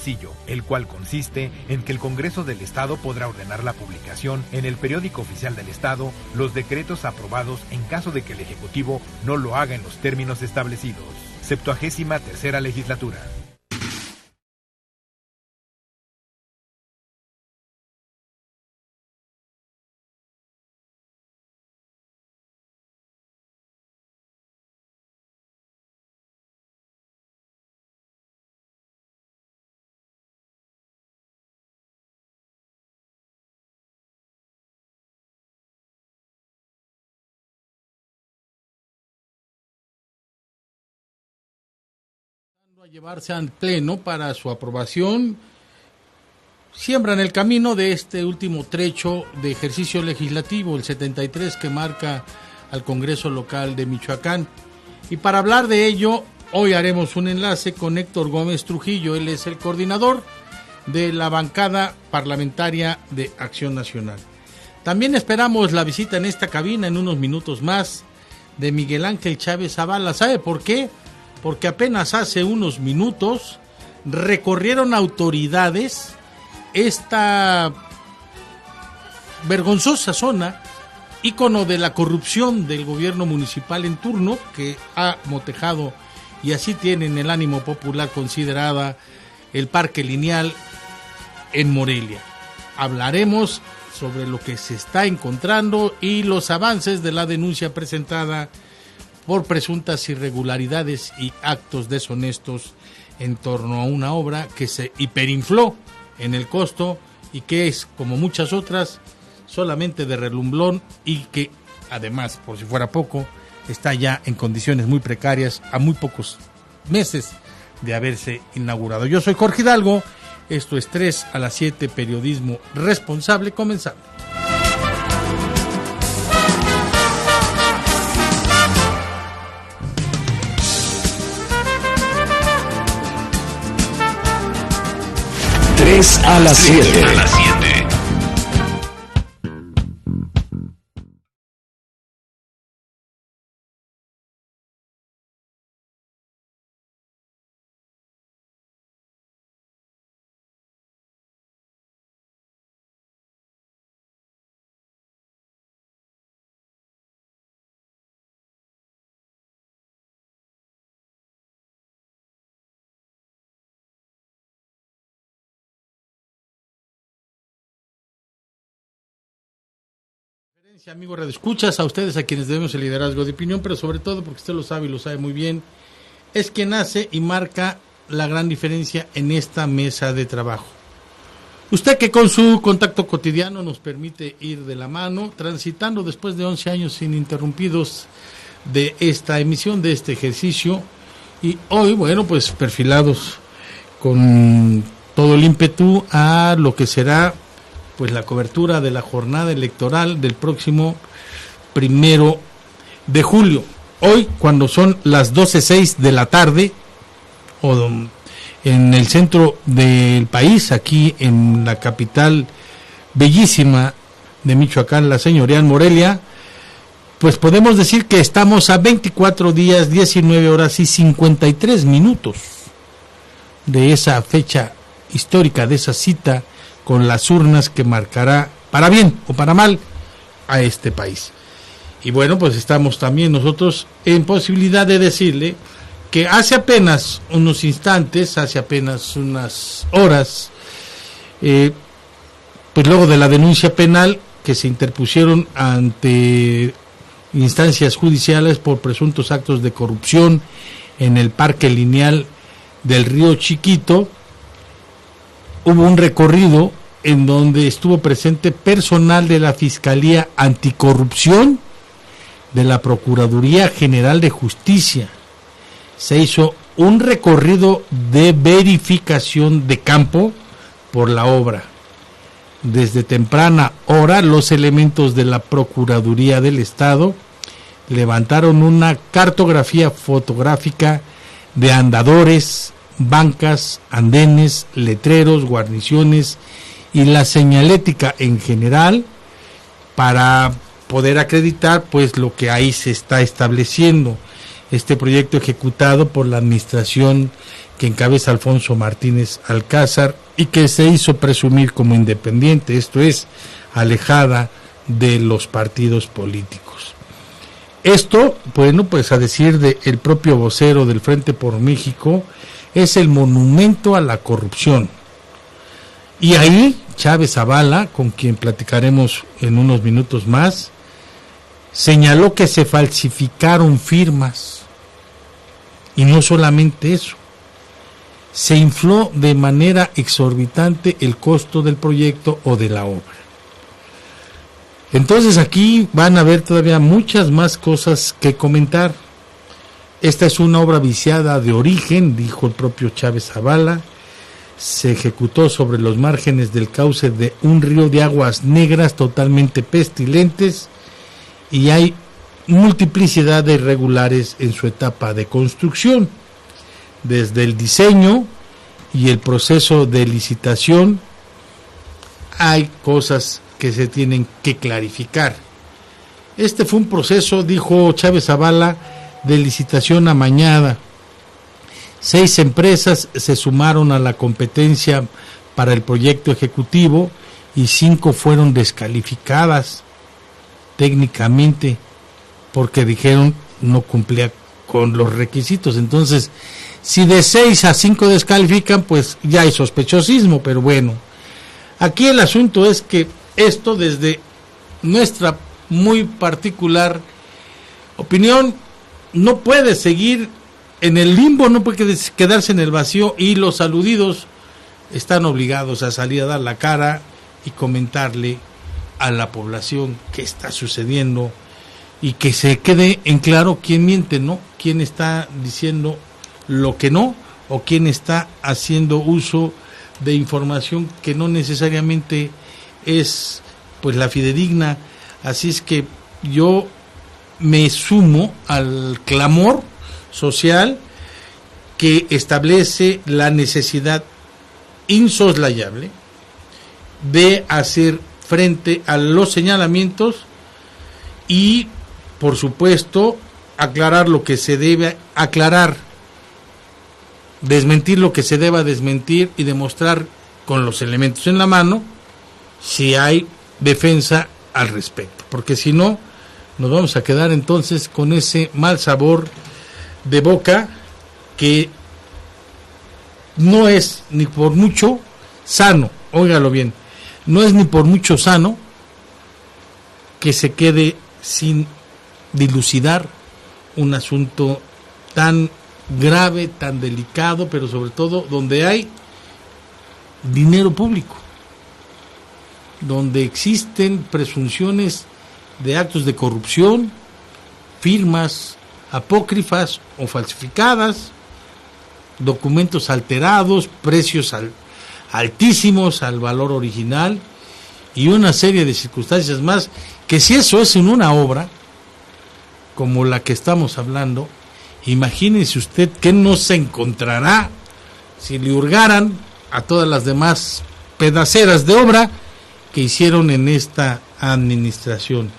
sencillo, el cual consiste en que el Congreso del Estado podrá ordenar la publicación en el Periódico Oficial del Estado los decretos aprobados en caso de que el Ejecutivo no lo haga en los términos establecidos. 73ª Legislatura. A llevarse al Pleno para su aprobación, siembran el camino de este último trecho de ejercicio legislativo, el 73, que marca al Congreso local de Michoacán. Y para hablar de ello, hoy haremos un enlace con Héctor Gómez Trujillo. Él es el coordinador de la bancada parlamentaria de Acción Nacional. También esperamos la visita en esta cabina en unos minutos más de Miguel Ángel Chávez Zavala. ¿Sabe por qué? Porque apenas hace unos minutos recorrieron autoridades esta vergonzosa zona, ícono de la corrupción del gobierno municipal en turno, que ha motejado, y así tienen el ánimo popular, considerada el Parque Lineal en Morelia. Hablaremos sobre lo que se está encontrando y los avances de la denuncia presentada por presuntas irregularidades y actos deshonestos en torno a una obra que se hiperinfló en el costo y que es, como muchas otras, solamente de relumbrón, y que además, por si fuera poco, está ya en condiciones muy precarias a muy pocos meses de haberse inaugurado. Yo soy Jorge Hidalgo, esto es 3 a las 7, periodismo responsable. Comenzamos. A las 7. Amigo redescuchas, a ustedes a quienes debemos el liderazgo de opinión, pero sobre todo porque usted lo sabe y lo sabe muy bien, es quien hace y marca la gran diferencia en esta mesa de trabajo. Usted que con su contacto cotidiano nos permite ir de la mano, transitando después de 11 años ininterrumpidos de esta emisión, de este ejercicio, y hoy, bueno, pues perfilados con todo el ímpetu a lo que será pues la cobertura de la jornada electoral del próximo 1 de julio. Hoy, cuando son las 12:06 de la tarde, o en el centro del país, aquí en la capital bellísima de Michoacán, la señorial Morelia, pues podemos decir que estamos a 24 días, 19 horas y 53 minutos de esa fecha histórica, de esa cita con las urnas que marcará, para bien o para mal, a este país. Y bueno, pues estamos también nosotros en posibilidad de decirle que hace apenas unos instantes, hace apenas unas horas, pues luego de la denuncia penal que se interpusieron ante instancias judiciales por presuntos actos de corrupción en el Parque Lineal del Río Chiquito, hubo un recorrido en donde estuvo presente personal de la Fiscalía Anticorrupción, de la Procuraduría General de Justicia. Se hizo un recorrido de verificación de campo por la obra. Desde temprana hora, los elementos de la Procuraduría del Estado levantaron una cartografía fotográfica de andadores, bancas, andenes, letreros, guarniciones y la señalética en general para poder acreditar pues lo que ahí se está estableciendo. Este proyecto ejecutado por la administración que encabeza Alfonso Martínez Alcázar y que se hizo presumir como independiente, esto es, alejada de los partidos políticos. Esto, bueno, pues a decir del propio vocero del Frente por México, es el monumento a la corrupción. Y ahí Chávez Zavala, con quien platicaremos en unos minutos más, señaló que se falsificaron firmas. Y no solamente eso, se infló de manera exorbitante el costo del proyecto o de la obra. Entonces aquí van a haber todavía muchas más cosas que comentar. Esta es una obra viciada de origen, dijo el propio Chávez Zavala. Se ejecutó sobre los márgenes del cauce de un río de aguas negras totalmente pestilentes y hay multiplicidad de irregulares en su etapa de construcción. Desde el diseño y el proceso de licitación hay cosas que se tienen que clarificar. Este fue un proceso, dijo Chávez Zavala, de licitación amañada. 6 empresas se sumaron a la competencia para el proyecto ejecutivo y 5 fueron descalificadas técnicamente porque dijeron no cumplía con los requisitos. Entonces, si de 6 a 5 descalifican, pues ya hay sospechosismo, pero bueno. Aquí el asunto es que esto, desde nuestra muy particular opinión, no puede seguir en el limbo, no puede quedarse en el vacío, y los aludidos están obligados a salir a dar la cara y comentarle a la población qué está sucediendo y que se quede en claro quién miente, ¿no? Quién está diciendo lo que no, o quién está haciendo uso de información que no necesariamente es pues la fidedigna. Así es que yo me sumo al clamor social que establece la necesidad insoslayable de hacer frente a los señalamientos y, por supuesto, aclarar lo que se debe aclarar, desmentir lo que se deba desmentir y demostrar con los elementos en la mano si hay defensa al respecto, porque si no nos vamos a quedar entonces con ese mal sabor de boca que no es ni por mucho sano, óigalo bien, no es ni por mucho sano que se quede sin dilucidar un asunto tan grave, tan delicado, pero sobre todo donde hay dinero público, donde existen presunciones de actos de corrupción, firmas apócrifas o falsificadas, documentos alterados, precios altísimos al valor original y una serie de circunstancias más, que si eso es en una obra como la que estamos hablando, imagínese usted qué no se encontrará si le hurgaran a todas las demás pedaceras de obra que hicieron en esta administración.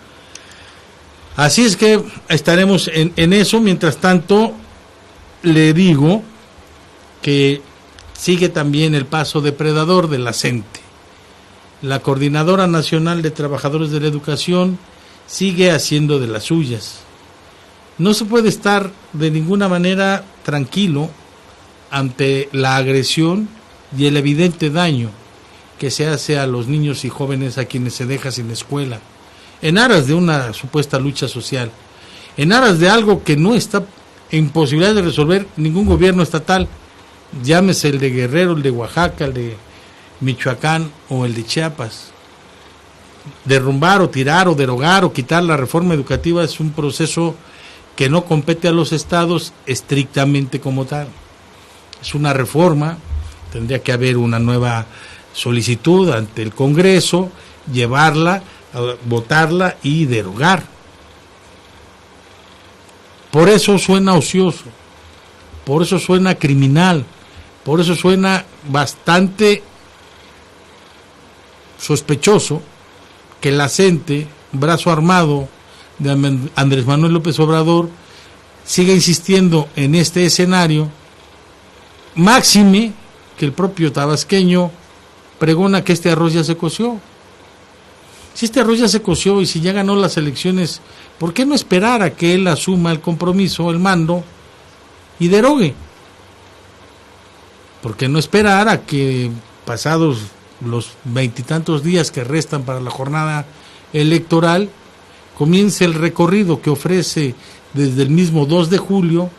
Así es que estaremos en eso. Mientras tanto, le digo que sigue también el paso depredador de la CENTE. La Coordinadora Nacional de Trabajadores de la Educación sigue haciendo de las suyas. No se puede estar de ninguna manera tranquilo ante la agresión y el evidente daño que se hace a los niños y jóvenes a quienes se deja sin escuela, en aras de una supuesta lucha social, en aras de algo que no está en posibilidad de resolver ningún gobierno estatal, llámese el de Guerrero, el de Oaxaca, el de Michoacán o el de Chiapas. Derrumbar o tirar o derogar o quitar la reforma educativa es un proceso que no compete a los estados estrictamente como tal. Es una reforma, tendría que haber una nueva solicitud ante el Congreso, llevarla, votarla y derogar. Por eso suena ocioso, por eso suena criminal, por eso suena bastante sospechoso que la CENTE, brazo armado de Andrés Manuel López Obrador, siga insistiendo en este escenario Máxime que el propio tabasqueño pregona que este arroz ya se coció. Si este arroz ya se coció y si ya ganó las elecciones, ¿por qué no esperar a que él asuma el compromiso, el mando y derogue? ¿Por qué no esperar a que pasados los 20 y tantos días que restan para la jornada electoral comience el recorrido que ofrece desde el mismo 2 de julio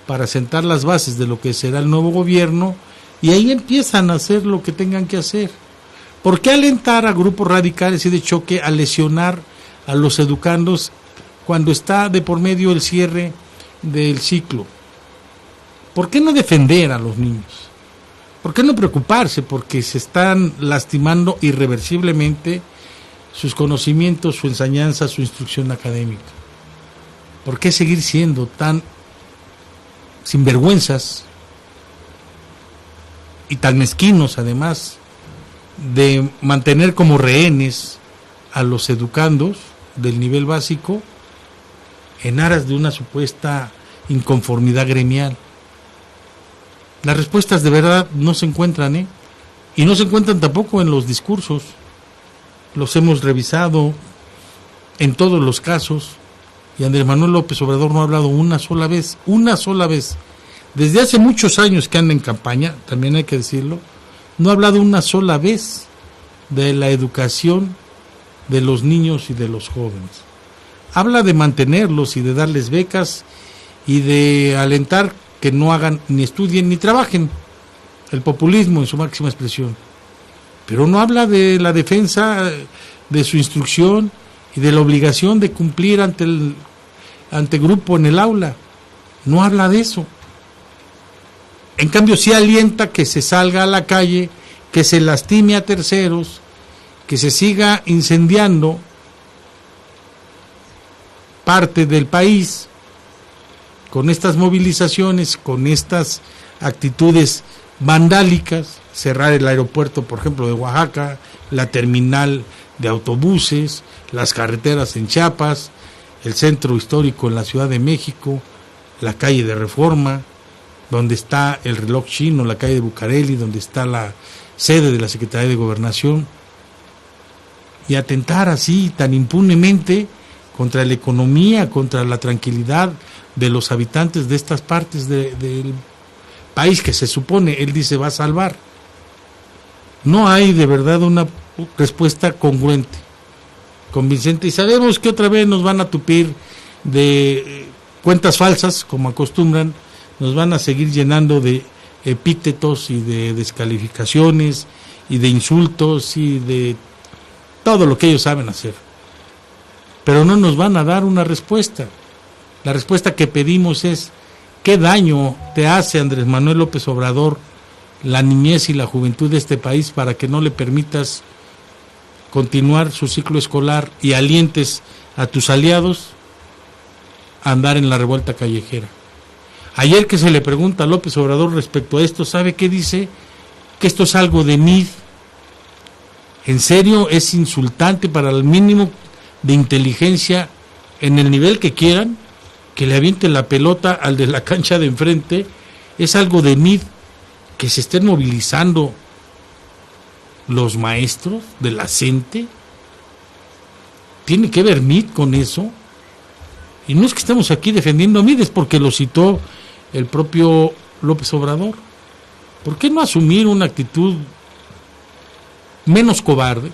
para sentar las bases de lo que será el nuevo gobierno, y ahí empiezan a hacer lo que tengan que hacer? ¿Por qué alentar a grupos radicales y de choque a lesionar a los educandos cuando está de por medio el cierre del ciclo? ¿Por qué no defender a los niños? ¿Por qué no preocuparse? Porque se están lastimando irreversiblemente sus conocimientos, su enseñanza, su instrucción académica. ¿Por qué seguir siendo tan sinvergüenzas y tan mezquinos, además de mantener como rehenes a los educandos del nivel básico en aras de una supuesta inconformidad gremial? Las respuestas de verdad no se encuentran, y no se encuentran tampoco en los discursos. Los hemos revisado en todos los casos, y Andrés Manuel López Obrador no ha hablado una sola vez, desde hace muchos años que anda en campaña, también hay que decirlo, no ha hablado una sola vez de la educación de los niños y de los jóvenes. Habla de mantenerlos y de darles becas y de alentar que no hagan, ni estudien, ni trabajen. El populismo en su máxima expresión. Pero no habla de la defensa de su instrucción y de la obligación de cumplir ante grupo en el aula. No habla de eso. En cambio, sí alienta que se salga a la calle, que se lastime a terceros, que se siga incendiando parte del país con estas movilizaciones, con estas actitudes vandálicas, cerrar el aeropuerto, por ejemplo, de Oaxaca, la terminal de autobuses, las carreteras en Chiapas, el centro histórico en la Ciudad de México, la calle de Reforma, donde está el reloj chino, la calle de Bucareli, donde está la sede de la Secretaría de Gobernación, y atentar así tan impunemente contra la economía, contra la tranquilidad de los habitantes de estas partes del país que se supone, él dice, va a salvar. No hay de verdad una respuesta congruente, convincente, y sabemos que otra vez nos van a tupir de cuentas falsas, como acostumbran, nos van a seguir llenando de epítetos y de descalificaciones y de insultos y de todo lo que ellos saben hacer. Pero no nos van a dar una respuesta. La respuesta que pedimos es: ¿qué daño te hace, Andrés Manuel López Obrador, la niñez y la juventud de este país para que no le permitas continuar su ciclo escolar y alientes a tus aliados a andar en la revuelta callejera? Ayer que se le pregunta a López Obrador respecto a esto, ¿sabe qué dice? Que esto es algo de MID. En serio, es insultante para el mínimo de inteligencia en el nivel que quieran, que le avienten la pelota al de la cancha de enfrente. Es algo de MID que se estén movilizando los maestros de la CENTE. ¿Tiene que ver MID con eso? Y no es que estemos aquí defendiendo a MID, es porque lo citó el propio López Obrador. ¿Por qué no asumir una actitud menos cobarde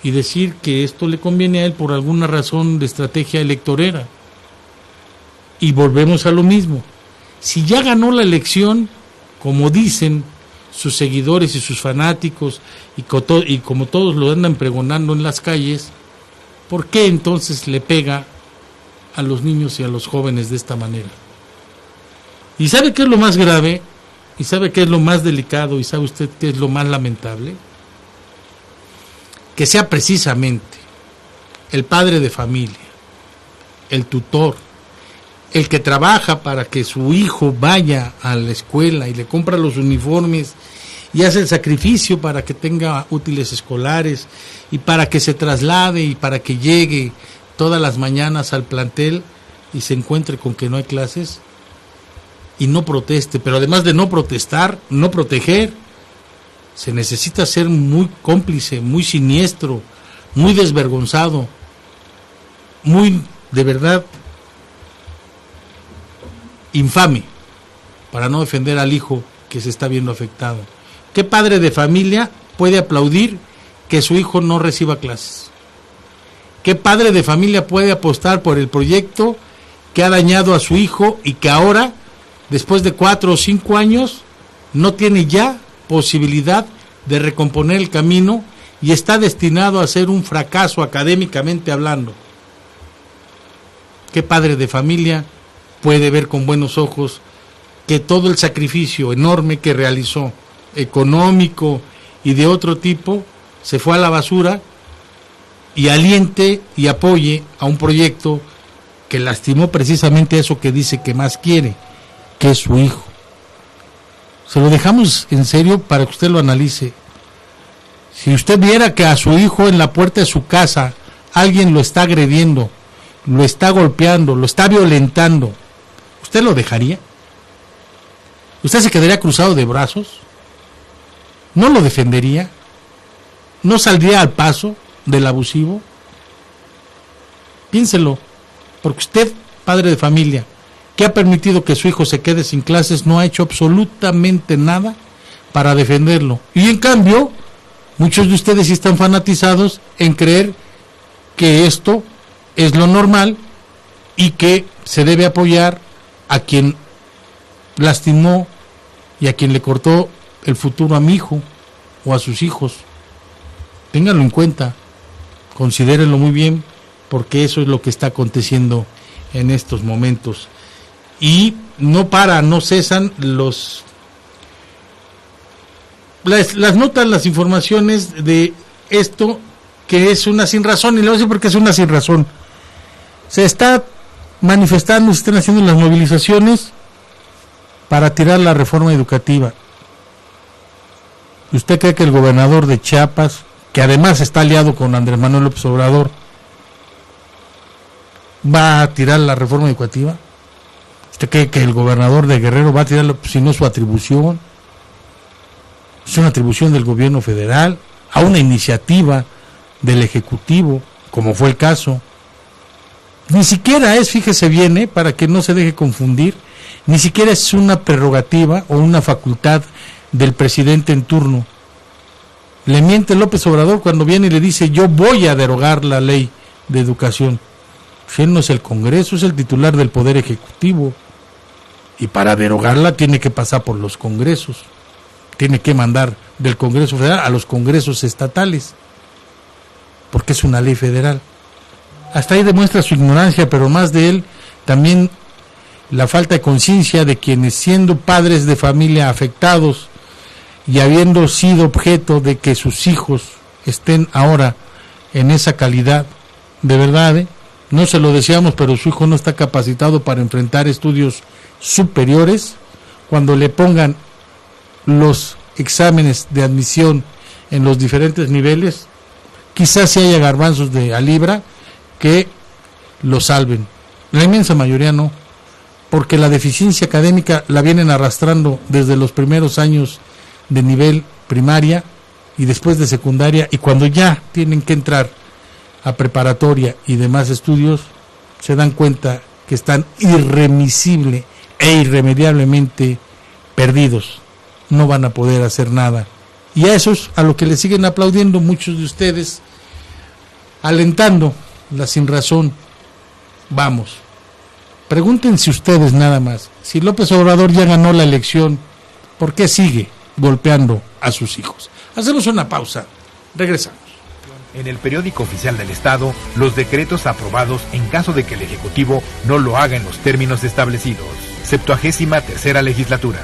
y decir que esto le conviene a él por alguna razón de estrategia electorera? Y volvemos a lo mismo. Si ya ganó la elección, como dicen sus seguidores y sus fanáticos, y como todos lo andan pregonando en las calles, ¿por qué entonces le pega a los niños y a los jóvenes de esta manera? ¿Y sabe qué es lo más grave? ¿Y sabe qué es lo más delicado? ¿Y sabe usted qué es lo más lamentable? Que sea precisamente el padre de familia, el tutor, el que trabaja para que su hijo vaya a la escuela y le compra los uniformes y hace el sacrificio para que tenga útiles escolares y para que se traslade y para que llegue todas las mañanas al plantel y se encuentre con que no hay clases, y no proteste, pero además de no protestar, no proteger, se necesita ser muy cómplice, muy siniestro, muy desvergonzado, muy, de verdad, infame, para no defender al hijo que se está viendo afectado. ¿Qué padre de familia puede aplaudir que su hijo no reciba clases? ¿Qué padre de familia puede apostar por el proyecto que ha dañado a su hijo y que ahora, después de 4 o 5 años, no tiene ya posibilidad de recomponer el camino y está destinado a ser un fracaso académicamente hablando? ¿Qué padre de familia puede ver con buenos ojos que todo el sacrificio enorme que realizó, económico y de otro tipo, se fue a la basura, y aliente y apoye a un proyecto que lastimó precisamente eso que dice que más quiere, que es su hijo? Se lo dejamos en serio para que usted lo analice. Si usted viera que a su hijo en la puerta de su casa alguien lo está agrediendo, lo está golpeando, lo está violentando, ¿usted lo dejaría? ¿Usted se quedaría cruzado de brazos? ¿No lo defendería? ¿No saldría al paso del abusivo? Piénselo, porque usted, padre de familia, que ha permitido que su hijo se quede sin clases, no ha hecho absolutamente nada para defenderlo. Y en cambio, muchos de ustedes sí están fanatizados en creer que esto es lo normal y que se debe apoyar a quien lastimó y a quien le cortó el futuro a mi hijo o a sus hijos. Ténganlo en cuenta, considérenlo muy bien, porque eso es lo que está aconteciendo en estos momentos. Y no cesan las notas, las informaciones de esto, que es una sin razón, y le voy a decir por qué es una sin razón. Se está manifestando, se están haciendo las movilizaciones para tirar la reforma educativa. ¿Usted cree que el gobernador de Chiapas, que además está aliado con Andrés Manuel López Obrador, va a tirar la reforma educativa? ¿Usted cree que el gobernador de Guerrero va a tirarlo, si no es su atribución? Es una atribución del gobierno federal a una iniciativa del Ejecutivo, como fue el caso. Ni siquiera es, fíjese bien, para que no se deje confundir, ni siquiera es una prerrogativa o una facultad del presidente en turno. Le miente López Obrador cuando viene y le dice: yo voy a derogar la ley de educación. Pues él no es el Congreso, es el titular del Poder Ejecutivo, y para derogarla tiene que pasar por los congresos, tiene que mandar del Congreso Federal a los congresos estatales, porque es una ley federal. Hasta ahí demuestra su ignorancia, pero más de él también la falta de conciencia de quienes, siendo padres de familia afectados y habiendo sido objeto de que sus hijos estén ahora en esa calidad, de verdad, no se lo deseamos, pero su hijo no está capacitado para enfrentar estudios superiores. Cuando le pongan los exámenes de admisión en los diferentes niveles, quizás sí haya garbanzos de a libra que lo salven. La inmensa mayoría no, porque la deficiencia académica la vienen arrastrando desde los primeros años de nivel primaria y después de secundaria, y cuando ya tienen que entrar a preparatoria y demás estudios, se dan cuenta que están irremisible e irremediablemente perdidos. No van a poder hacer nada. Y a esos a lo que le siguen aplaudiendo muchos de ustedes, alentando la sinrazón. Vamos, pregúntense ustedes nada más, si López Obrador ya ganó la elección, ¿por qué sigue golpeando a sus hijos? Hacemos una pausa, regresamos. En el periódico oficial del Estado, los decretos aprobados en caso de que el Ejecutivo no lo haga en los términos establecidos. 73ª legislatura.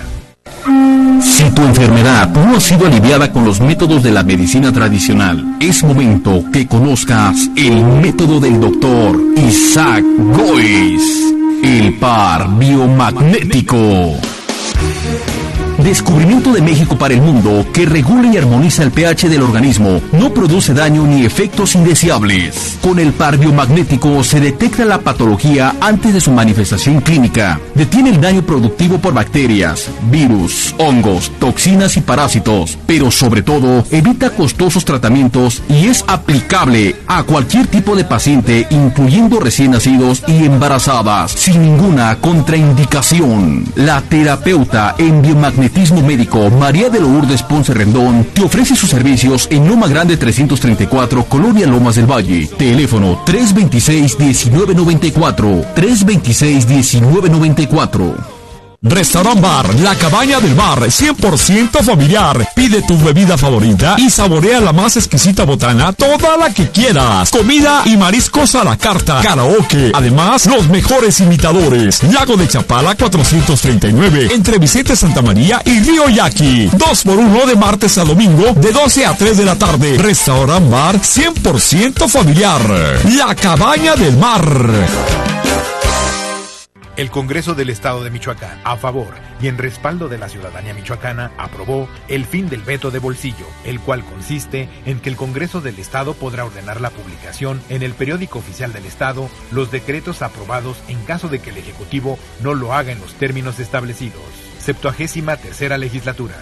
Si tu enfermedad no ha sido aliviada con los métodos de la medicina tradicional, es momento que conozcas el método del doctor Isaac Gois, el par biomagnético. Descubrimiento de México para el mundo que regula y armoniza el pH del organismo. No produce daño ni efectos indeseables. Con el par biomagnético se detecta la patología antes de su manifestación clínica. Detiene el daño productivo por bacterias, virus, hongos, toxinas y parásitos. Pero sobre todo, evita costosos tratamientos y es aplicable a cualquier tipo de paciente, incluyendo recién nacidos y embarazadas, sin ninguna contraindicación. La terapeuta en biomagnetismo médico María de Lourdes Ponce Rendón te ofrece sus servicios en Loma Grande 334, Colonia Lomas del Valle. Teléfono 326-1994, 326-1994. Restaurant Bar, La Cabaña del Mar, 100% familiar. Pide tu bebida favorita y saborea la más exquisita botana, toda la que quieras. Comida y mariscos a la carta, karaoke. Además, los mejores imitadores. Lago de Chapala 439, entre Vicente Santamaría y Río Yaqui. 2x1 de martes a domingo, de 12 a 3 de la tarde. Restaurant Bar, 100% familiar. La Cabaña del Mar. El Congreso del Estado de Michoacán, a favor y en respaldo de la ciudadanía michoacana, aprobó el fin del veto de bolsillo, el cual consiste en que el Congreso del Estado podrá ordenar la publicación en el periódico oficial del Estado los decretos aprobados en caso de que el Ejecutivo no lo haga en los términos establecidos. 73ª Legislatura.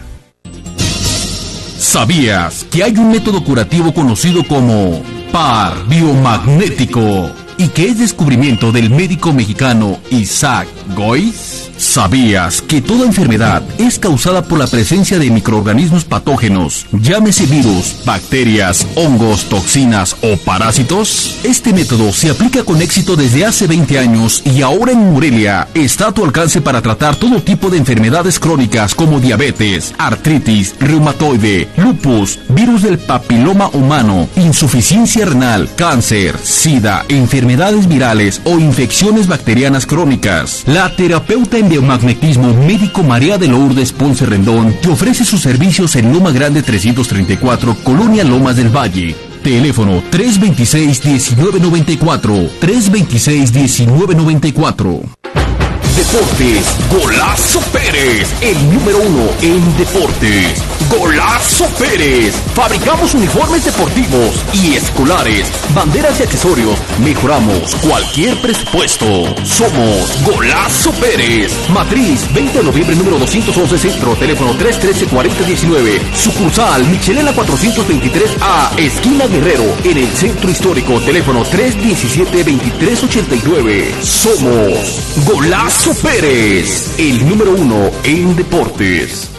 ¿Sabías que hay un método curativo conocido como par biomagnético y que es descubrimiento del médico mexicano Isaac Goiz? ¿Sabías que toda enfermedad es causada por la presencia de microorganismos patógenos, llámese virus, bacterias, hongos, toxinas o parásitos? Este método se aplica con éxito desde hace 20 años y ahora en Morelia está a tu alcance para tratar todo tipo de enfermedades crónicas como diabetes, artritis, reumatoide, lupus, virus del papiloma humano, insuficiencia renal, cáncer, sida, enfermedades virales o infecciones bacterianas crónicas. La terapeuta en biomagnetismo médico María de Lourdes Ponce Rendón te ofrece sus servicios en Loma Grande 334, Colonia Lomas del Valle. Teléfono 326-1994, 326-1994. Deportes, Golazo Pérez, el número 1 en deportes. Golazo Pérez. Fabricamos uniformes deportivos y escolares, banderas y accesorios. Mejoramos cualquier presupuesto. Somos Golazo Pérez. Matriz, 20 de noviembre, número 211 Centro. Teléfono 313-4019. Sucursal, Michelena 423A, esquina Guerrero, en el Centro Histórico. Teléfono 317-2389. Somos Golazo Pérez, el número 1 en deportes.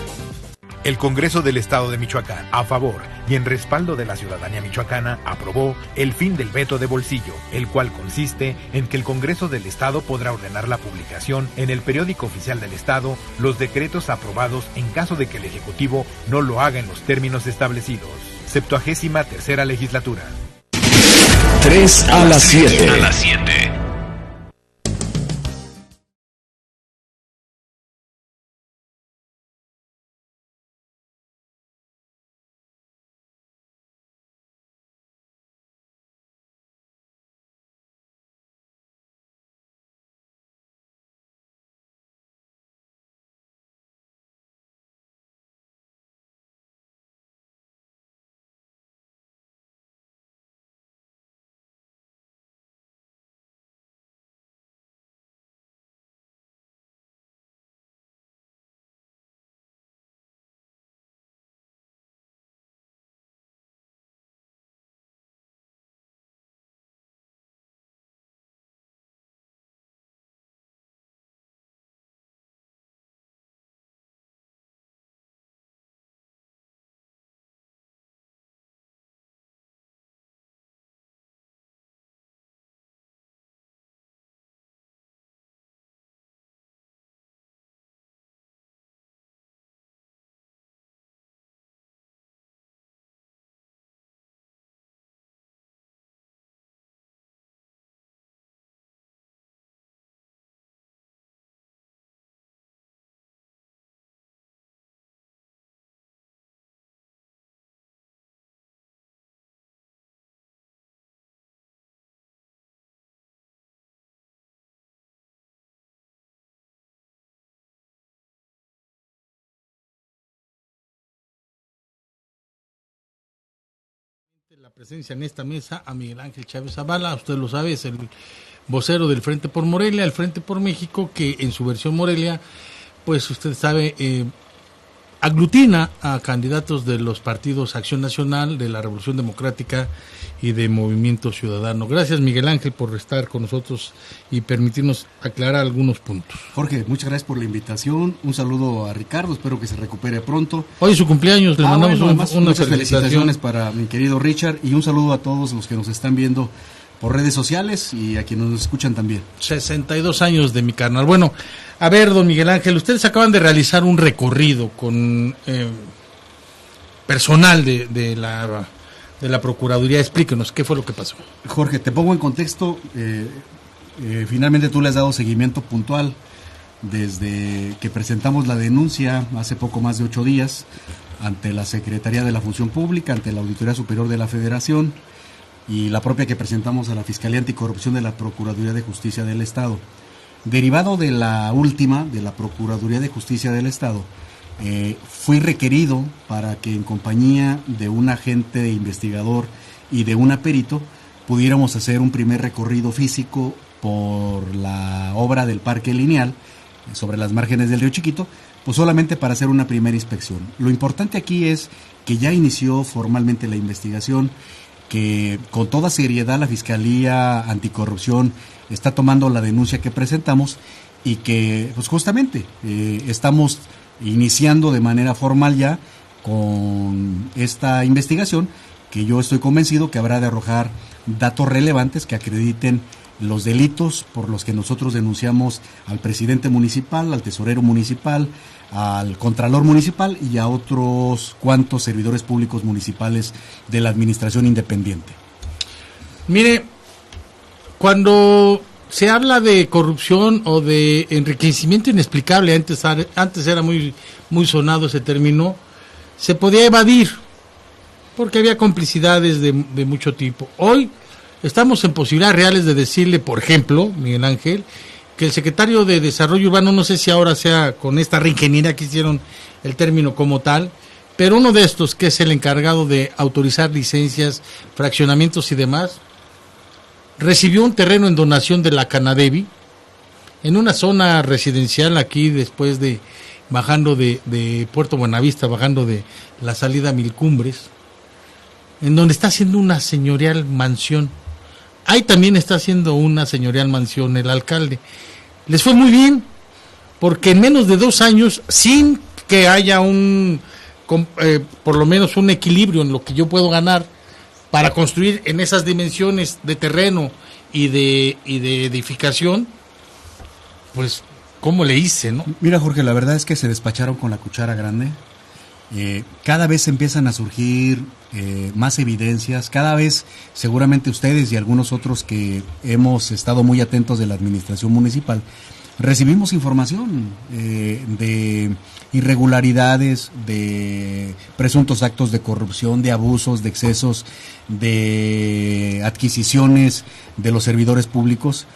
El Congreso del Estado de Michoacán, a favor y en respaldo de la ciudadanía michoacana, aprobó el fin del veto de bolsillo, el cual consiste en que el Congreso del Estado podrá ordenar la publicación en el periódico oficial del Estado los decretos aprobados en caso de que el Ejecutivo no lo haga en los términos establecidos. 73ª Legislatura. 3 a las 7. La presencia en esta mesa a Miguel Ángel Chávez Zavala, usted lo sabe, es el vocero del Frente por Morelia, el Frente por México, que en su versión Morelia, pues usted sabe, aglutina a candidatos de los partidos Acción Nacional, de la Revolución Democrática y de Movimiento Ciudadano. Gracias, Miguel Ángel, por estar con nosotros y permitirnos aclarar algunos puntos. Jorge, muchas gracias por la invitación. Un saludo a Ricardo, espero que se recupere pronto. Hoy es su cumpleaños, le mandamos muchas felicitaciones para mi querido Richard y un saludo a todos los que nos están viendo por redes sociales y a quienes nos escuchan también. 62 años de mi carnal. Bueno, a ver, don Miguel Ángel, ustedes acaban de realizar un recorrido con personal de la Procuraduría. Explíquenos, ¿qué fue lo que pasó? Jorge, te pongo en contexto. Finalmente tú le has dado seguimiento puntual desde que presentamos la denuncia hace poco más de 8 días ante la Secretaría de la Función Pública, ante la Auditoría Superior de la Federación y la propia que presentamos a la Fiscalía Anticorrupción de la Procuraduría de Justicia del Estado. Derivado de la última, de la Procuraduría de Justicia del Estado, fui requerido para que en compañía de un agente investigador y de un perito pudiéramos hacer un primer recorrido físico por la obra del Parque Lineal sobre las márgenes del Río Chiquito, pues solamente para hacer una primera inspección. Lo importante aquí es que ya inició formalmente la investigación, que con toda seriedad la Fiscalía Anticorrupción está tomando la denuncia que presentamos y que pues justamente estamos iniciando de manera formal ya con esta investigación, que yo estoy convencido que habrá de arrojar datos relevantes que acrediten los delitos por los que nosotros denunciamos al presidente municipal, al tesorero municipal, al contralor municipal y a otros cuantos servidores públicos municipales de la administración independiente. Mire, cuando se habla de corrupción o de enriquecimiento inexplicable, antes era muy sonado ese término, se podía evadir porque había complicidades de mucho tipo. Hoy estamos en posibilidades reales de decirle, por ejemplo, Miguel Ángel, que el secretario de Desarrollo Urbano, no sé si ahora sea con esta reingeniería que hicieron el término como tal, pero uno de estos, que es el encargado de autorizar licencias, fraccionamientos y demás, recibió un terreno en donación de la Canadevi en una zona residencial aquí, después de bajando de Puerto Buenavista, bajando de la salida a Mil Cumbres, en donde está haciendo una señorial mansión. Ahí también está haciendo una señorial mansión el alcalde. Les fue muy bien, porque en menos de 2 años, sin que haya por lo menos un equilibrio en lo que yo puedo ganar para construir en esas dimensiones de terreno y de edificación, pues, ¿cómo le hice, no? Mira, Jorge, la verdad es que se despacharon con la cuchara grande. Cada vez empiezan a surgir más evidencias, cada vez seguramente ustedes y algunos otros que hemos estado muy atentos de la administración municipal, recibimos información de irregularidades, de presuntos actos de corrupción, de abusos, de excesos, de adquisiciones de los servidores públicos.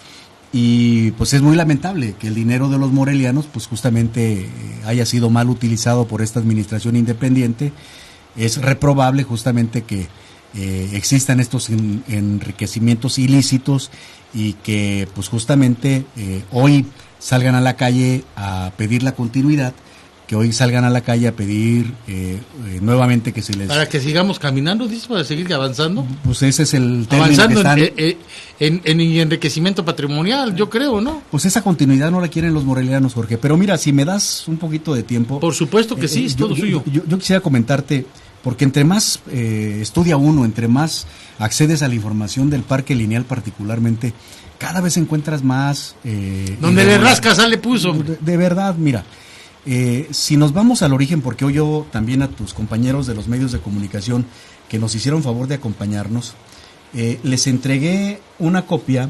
Y pues es muy lamentable que el dinero de los morelianos pues justamente haya sido mal utilizado por esta administración independiente. Es reprobable justamente que existan estos enriquecimientos ilícitos y que pues justamente hoy salgan a la calle a pedir la continuidad, que hoy salgan a la calle a pedir nuevamente que se les... Para que sigamos caminando, dices, para seguir avanzando. Pues ese es el término avanzando que están... en enriquecimiento patrimonial, yo creo, ¿no? Pues esa continuidad no la quieren los morelianos, Jorge. Pero mira, si me das un poquito de tiempo... Por supuesto que sí, es todo suyo. Yo quisiera comentarte, porque entre más estudia uno, entre más accedes a la información del Parque Lineal particularmente, cada vez encuentras más... donde le rascas, le puso. De verdad, mira... si nos vamos al origen, porque hoy yo también a tus compañeros de los medios de comunicación que nos hicieron favor de acompañarnos, les entregué una copia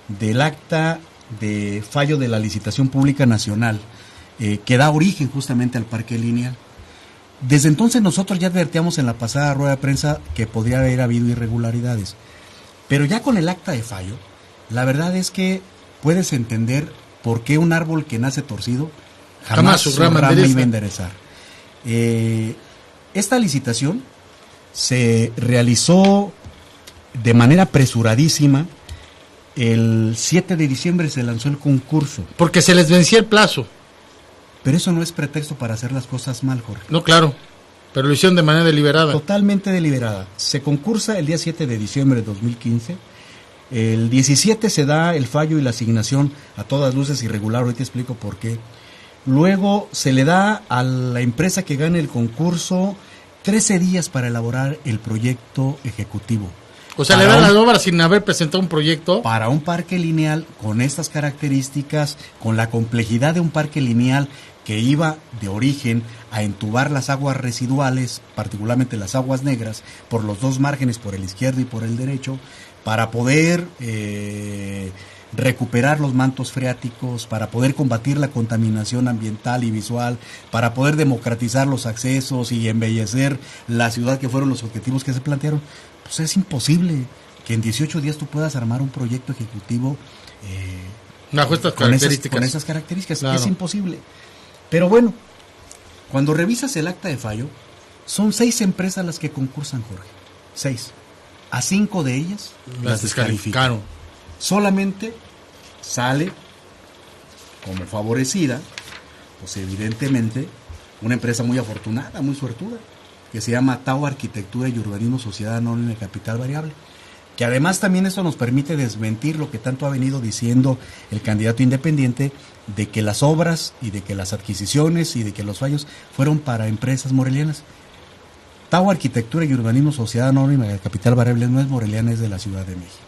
del acta de fallo de la licitación pública nacional que da origen justamente al Parque Lineal. Desde entonces nosotros ya advertíamos en la pasada rueda de prensa que podría haber habido irregularidades, pero ya con el acta de fallo, la verdad es que puedes entender por qué un árbol que nace torcido jamás su rama iba a enderezar. Esta licitación se realizó de manera apresuradísima. El 7 de diciembre se lanzó el concurso. Porque se les vencía el plazo. Pero eso no es pretexto para hacer las cosas mal, Jorge. No, claro, pero lo hicieron de manera deliberada. Totalmente deliberada. Se concursa el día 7 de diciembre de 2015. El 17 se da el fallo y la asignación a todas luces irregular. Ahorita explico por qué. Luego se le da a la empresa que gane el concurso 13 días para elaborar el proyecto ejecutivo. O sea, le dan las obras sin haber presentado un proyecto. Para un parque lineal con estas características, con la complejidad de un parque lineal que iba de origen a entubar las aguas residuales, particularmente las aguas negras, por los dos márgenes, por el izquierdo y por el derecho, para poder recuperar los mantos freáticos, para poder combatir la contaminación ambiental y visual, para poder democratizar los accesos y embellecer la ciudad, que fueron los objetivos que se plantearon. Pues es imposible que en 18 días tú puedas armar un proyecto ejecutivo bajo estas características. Con esas características, claro. Es imposible. Pero bueno, cuando revisas el acta de fallo, son 6 empresas las que concursan, Jorge. 6. A 5 de ellas las descalificaron. Solamente sale como favorecida, pues evidentemente, una empresa muy afortunada, muy suertuda, que se llama Tau Arquitectura y Urbanismo Sociedad Anónima de Capital Variable, que además también esto nos permite desmentir lo que tanto ha venido diciendo el candidato independiente, de que las obras y de que las adquisiciones y de que los fallos fueron para empresas morelianas. Tau Arquitectura y Urbanismo Sociedad Anónima de Capital Variable no es moreliana, es de la Ciudad de México.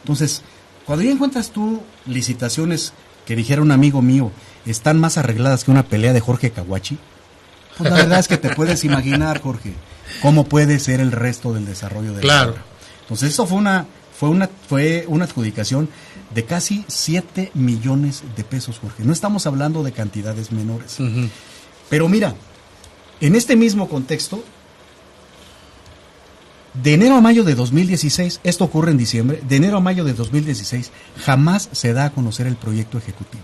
Entonces, cuando ya encuentras tú licitaciones que, dijera un amigo mío, están más arregladas que una pelea de Jorge Caguachi, pues la verdad es que te puedes imaginar, Jorge, cómo puede ser el resto del desarrollo de la obra. Entonces, eso fue una adjudicación de casi 7 millones de pesos, Jorge. No estamos hablando de cantidades menores. Uh-huh. Pero mira, en este mismo contexto, de enero a mayo de 2016, esto ocurre en diciembre, de enero a mayo de 2016, jamás se da a conocer el proyecto ejecutivo.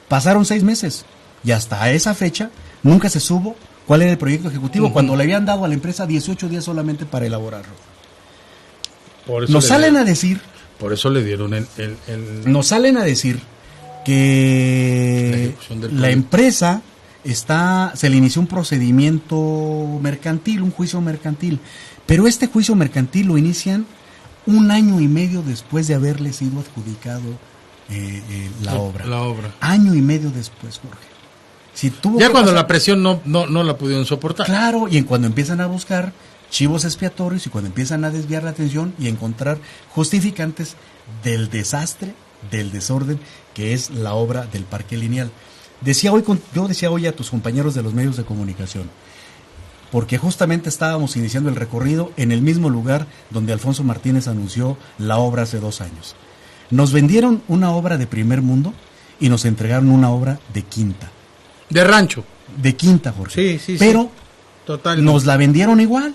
Pasaron 6 meses y hasta esa fecha nunca se supo cuál era el proyecto ejecutivo, cuando le habían dado a la empresa 18 días solamente para elaborarlo. Por eso nos salen a decir... Por eso le dieron Nos salen a decir que la empresa se le inició un procedimiento mercantil, un juicio mercantil, pero este juicio mercantil lo inician 1 año y medio después de haberle sido adjudicado la obra. Año y medio después, Jorge. Si tuvo ya cuando la presión no la pudieron soportar. Claro, y cuando empiezan a buscar chivos expiatorios y cuando empiezan a desviar la atención y a encontrar justificantes del desastre, del desorden que es la obra del parque lineal. Yo decía hoy a tus compañeros de los medios de comunicación, porque justamente estábamos iniciando el recorrido en el mismo lugar donde Alfonso Martínez anunció la obra hace 2 años. Nos vendieron una obra de primer mundo y nos entregaron una obra de quinta. De rancho. De quinta, Jorge. Sí. Pero totalmente. Nos la vendieron igual.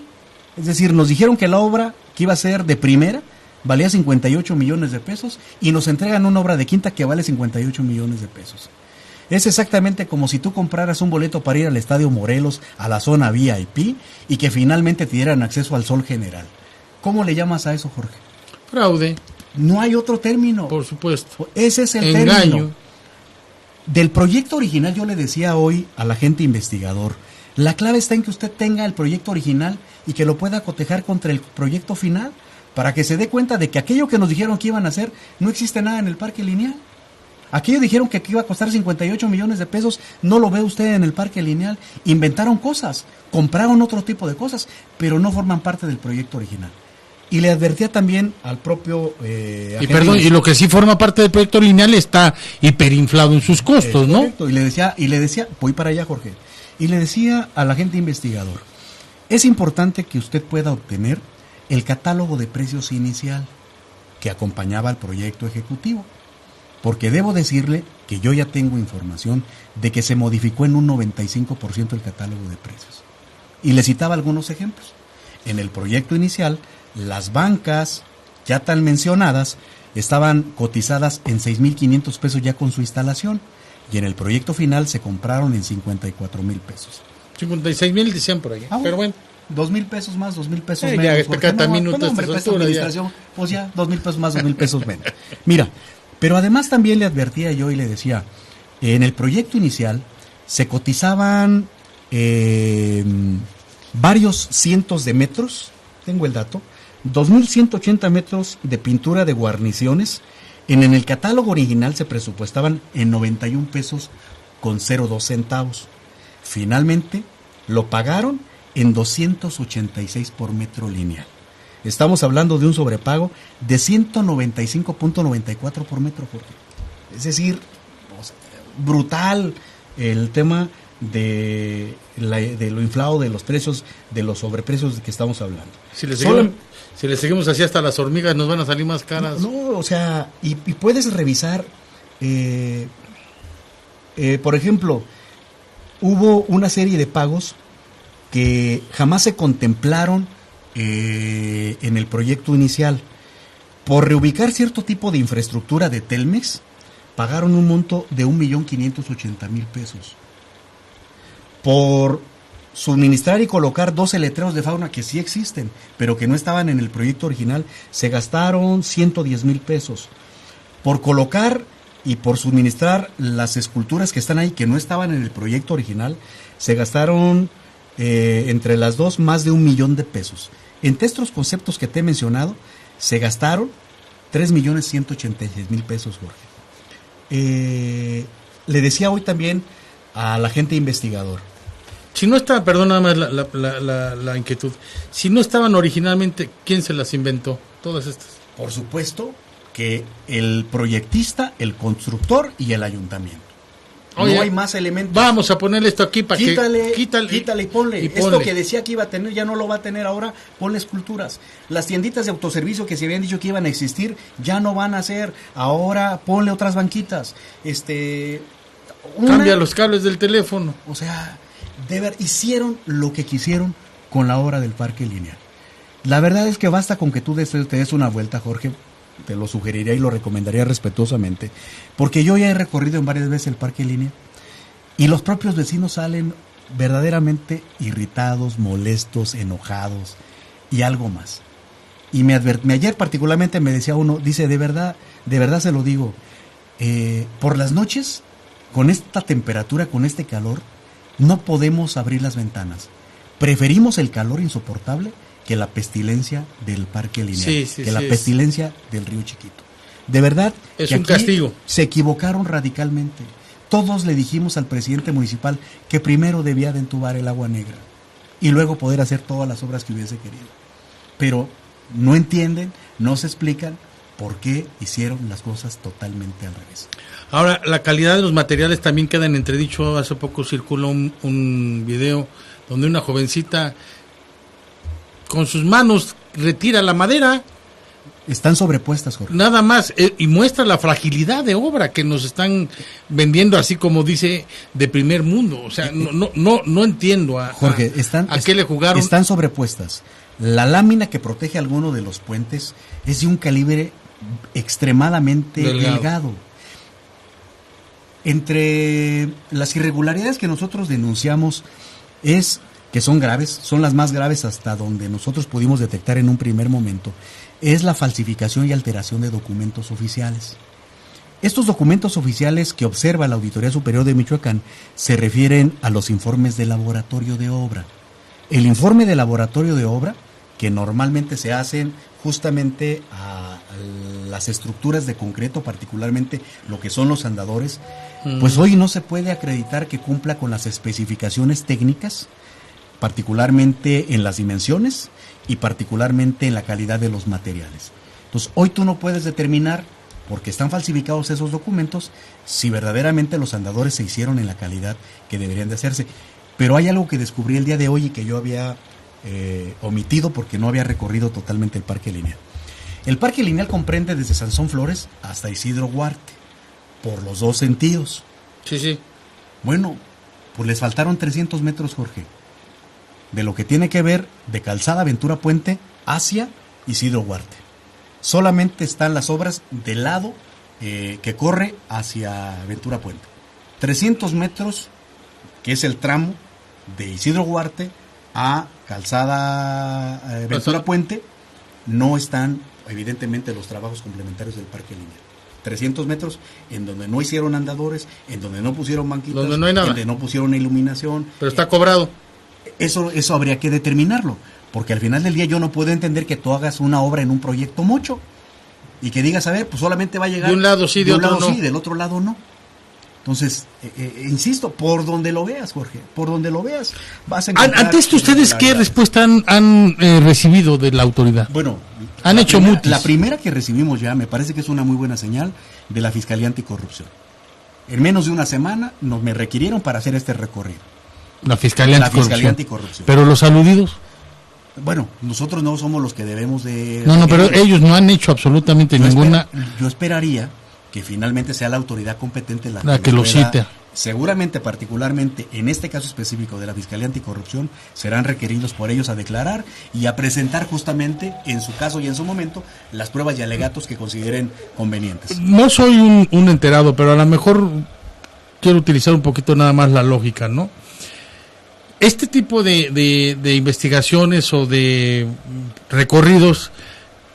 Es decir, nos dijeron que la obra que iba a ser de primera valía 58 millones de pesos y nos entregan una obra de quinta que vale 58 millones de pesos. Es exactamente como si tú compraras un boleto para ir al Estadio Morelos, a la zona VIP, y que finalmente te dieran acceso al Sol General. ¿Cómo le llamas a eso, Jorge? Fraude. No hay otro término. Por supuesto. Ese es el engaño. Término. Del proyecto original yo le decía hoy al agente investigador, la clave está en que usted tenga el proyecto original y que lo pueda cotejar contra el proyecto final para que se dé cuenta de que aquello que nos dijeron que iban a hacer no existe nada en el parque lineal. Aquello dijeron que iba a costar 58 millones de pesos, no lo ve usted en el parque lineal. Inventaron cosas, compraron otro tipo de cosas, pero no forman parte del proyecto original. Y le advertía también al propio... y lo que sí forma parte del proyecto lineal está hiperinflado en sus costos, ¿no? Correcto. Y le decía, voy para allá, Jorge, y le decía al agente investigador, es importante que usted pueda obtener el catálogo de precios inicial que acompañaba al proyecto ejecutivo, porque debo decirle que yo ya tengo información de que se modificó en un 95% el catálogo de precios. Y le citaba algunos ejemplos. En el proyecto inicial, las bancas ya tan mencionadas estaban cotizadas en 6,500 pesos ya con su instalación, y en el proyecto final se compraron en 54,000 pesos. 56,000 decían por ahí, pero bueno. 2,000 pesos más, 2,000 pesos ya, menos. este cataminuto, hombre, esta pues, altura, administración, pues ya, 2,000 pesos más, 2,000 pesos menos. Mira, pero además también le advertía yo y le decía, en el proyecto inicial se cotizaban varios cientos de metros, tengo el dato, 2,180 metros de pintura de guarniciones. En el catálogo original se presupuestaban en 91 pesos con 02 centavos. Finalmente lo pagaron en 286 por metro lineal. Estamos hablando de un sobrepago de 195.94 por metro, Jorge. Es decir, o sea, brutal el tema de lo inflado de los precios, de los sobreprecios de que estamos hablando. Si le seguimos así, hasta las hormigas nos van a salir más caras. No, o sea, y puedes revisar, por ejemplo, hubo una serie de pagos que jamás se contemplaron en el proyecto inicial. Por reubicar cierto tipo de infraestructura de Telmex, pagaron un monto de 1,580,000 pesos. Por suministrar y colocar 12 letreros de fauna que sí existen, pero que no estaban en el proyecto original, se gastaron 110,000 pesos. Por colocar y por suministrar las esculturas que están ahí, que no estaban en el proyecto original, se gastaron entre las dos más de 1,000,000 de pesos. Entre estos conceptos que te he mencionado, se gastaron 3,186,000 pesos, Jorge. Le decía hoy también a la gente investigador. Si no está, perdón, nada más la inquietud. Si no estaban originalmente, ¿quién se las inventó? Todas estas. Por supuesto que el proyectista, el constructor y el ayuntamiento. Oye, no hay más elementos. Vamos a ponerle esto aquí para quítale y ponle. Esto que decía que iba a tener, ya no lo va a tener ahora, ponle esculturas. Las tienditas de autoservicio que se habían dicho que iban a existir, ya no van a ser. Ahora ponle otras banquitas. Cambia los cables del teléfono. O sea, hicieron lo que quisieron con la obra del parque lineal. La verdad es que basta con que tú te des una vuelta, Jorge. Te lo sugeriría y lo recomendaría respetuosamente, porque yo ya he recorrido en varias veces el parque lineal y los propios vecinos salen verdaderamente irritados, molestos, enojados y algo más. Y ayer particularmente me decía uno, dice, de verdad se lo digo, por las noches, con esta temperatura, con este calor, no podemos abrir las ventanas. Preferimos el calor insoportable que la pestilencia del parque lineal, la pestilencia del río Chiquito. De verdad, es un castigo. Se equivocaron radicalmente. Todos le dijimos al presidente municipal que primero debía de entubar el agua negra y luego poder hacer todas las obras que hubiese querido. Pero no entienden, no se explican por qué hicieron las cosas totalmente al revés. Ahora, la calidad de los materiales también queda en entredicho. Hace poco circuló un video donde una jovencita con sus manos retira la madera. Están sobrepuestas, Jorge. Nada más, y muestra la fragilidad de obra que nos están vendiendo, así como dice, de primer mundo. O sea, no entiendo Jorge, a qué le jugaron. Están sobrepuestas. La lámina que protege alguno de los puentes es de un calibre extremadamente delgado. Entre las irregularidades que nosotros denunciamos que son graves, son las más graves hasta donde nosotros pudimos detectar en un primer momento, es la falsificación y alteración de documentos oficiales. Estos documentos oficiales que observa la Auditoría Superior de Michoacán se refieren a los informes de laboratorio de obra. El informe de laboratorio de obra, que normalmente se hacen justamente a las estructuras de concreto, particularmente lo que son los andadores, pues hoy no se puede acreditar que cumpla con las especificaciones técnicas, particularmente en las dimensiones y particularmente en la calidad de los materiales. Entonces, hoy tú no puedes determinar, porque están falsificados esos documentos, si verdaderamente los andadores se hicieron en la calidad que deberían de hacerse. Pero hay algo que descubrí el día de hoy y que yo había omitido porque no había recorrido totalmente el parque lineal. El parque lineal comprende desde Sansón Flores hasta Isidro Huarte, por los dos sentidos. Sí. Bueno, pues les faltaron 300 metros, Jorge, de lo que tiene que ver de Calzada Ventura Puente hacia Isidro Huarte. Solamente están las obras del lado que corre hacia Ventura Puente. 300 metros, que es el tramo de Isidro Huarte a Calzada Ventura Puente, no están evidentemente los trabajos complementarios del Parque Lineal. 300 metros en donde no hicieron andadores, en donde no pusieron banquitas, donde no hay nada, donde no pusieron iluminación. Pero está cobrado. Eso habría que determinarlo, porque al final del día yo no puedo entender que tú hagas una obra en un proyecto mocho y que digas, a ver, pues solamente va a llegar de un lado sí, de otro lado no. Sí, del otro lado no. Entonces, insisto, por donde lo veas, Jorge, por donde lo veas, vas a encontrar... Ante esto, ¿ustedes qué respuesta han recibido de la autoridad? Bueno, han hecho mutis. La primera que recibimos ya, me parece que es una muy buena señal, de la Fiscalía Anticorrupción. En menos de una semana me requirieron para hacer este recorrido. La Fiscalía Anticorrupción. Pero los aludidos... Bueno, nosotros no somos los que debemos de... No, pero ellos no han hecho absolutamente ninguna... Yo esperaría que finalmente sea la autoridad competente la que lo cite. Seguramente, particularmente en este caso específico de la Fiscalía Anticorrupción, serán requeridos por ellos a declarar y a presentar justamente, en su caso y en su momento, las pruebas y alegatos que consideren convenientes. No soy un enterado, pero a lo mejor quiero utilizar un poquito nada más la lógica, ¿no? Este tipo de investigaciones o de recorridos,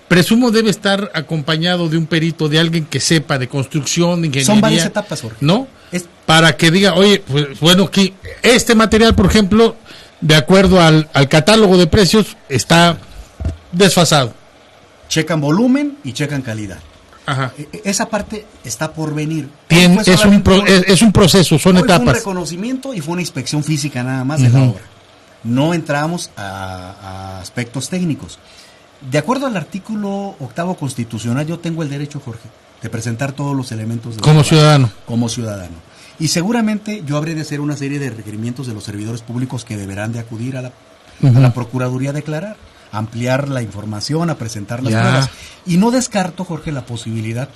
presumo debe estar acompañado de un perito, de alguien que sepa de construcción, de ingeniería. Son varias etapas, Jorge. ¿No? Para que diga, oye, pues bueno, que este material, por ejemplo, de acuerdo al catálogo de precios, está desfasado. Checan volumen y checan calidad. Ajá. Esa parte está por venir. Es un proceso, son etapas. Fue un reconocimiento y fue una inspección física nada más de la obra. No entramos a aspectos técnicos. De acuerdo al artículo 8º constitucional, yo tengo el derecho, Jorge, de presentar todos los elementos. Como ciudadano. Como ciudadano. Y seguramente yo habré de hacer una serie de requerimientos de los servidores públicos que deberán de acudir a la Procuraduría a declarar, a ampliar la información, a presentar las pruebas. Y no descarto, Jorge, la posibilidad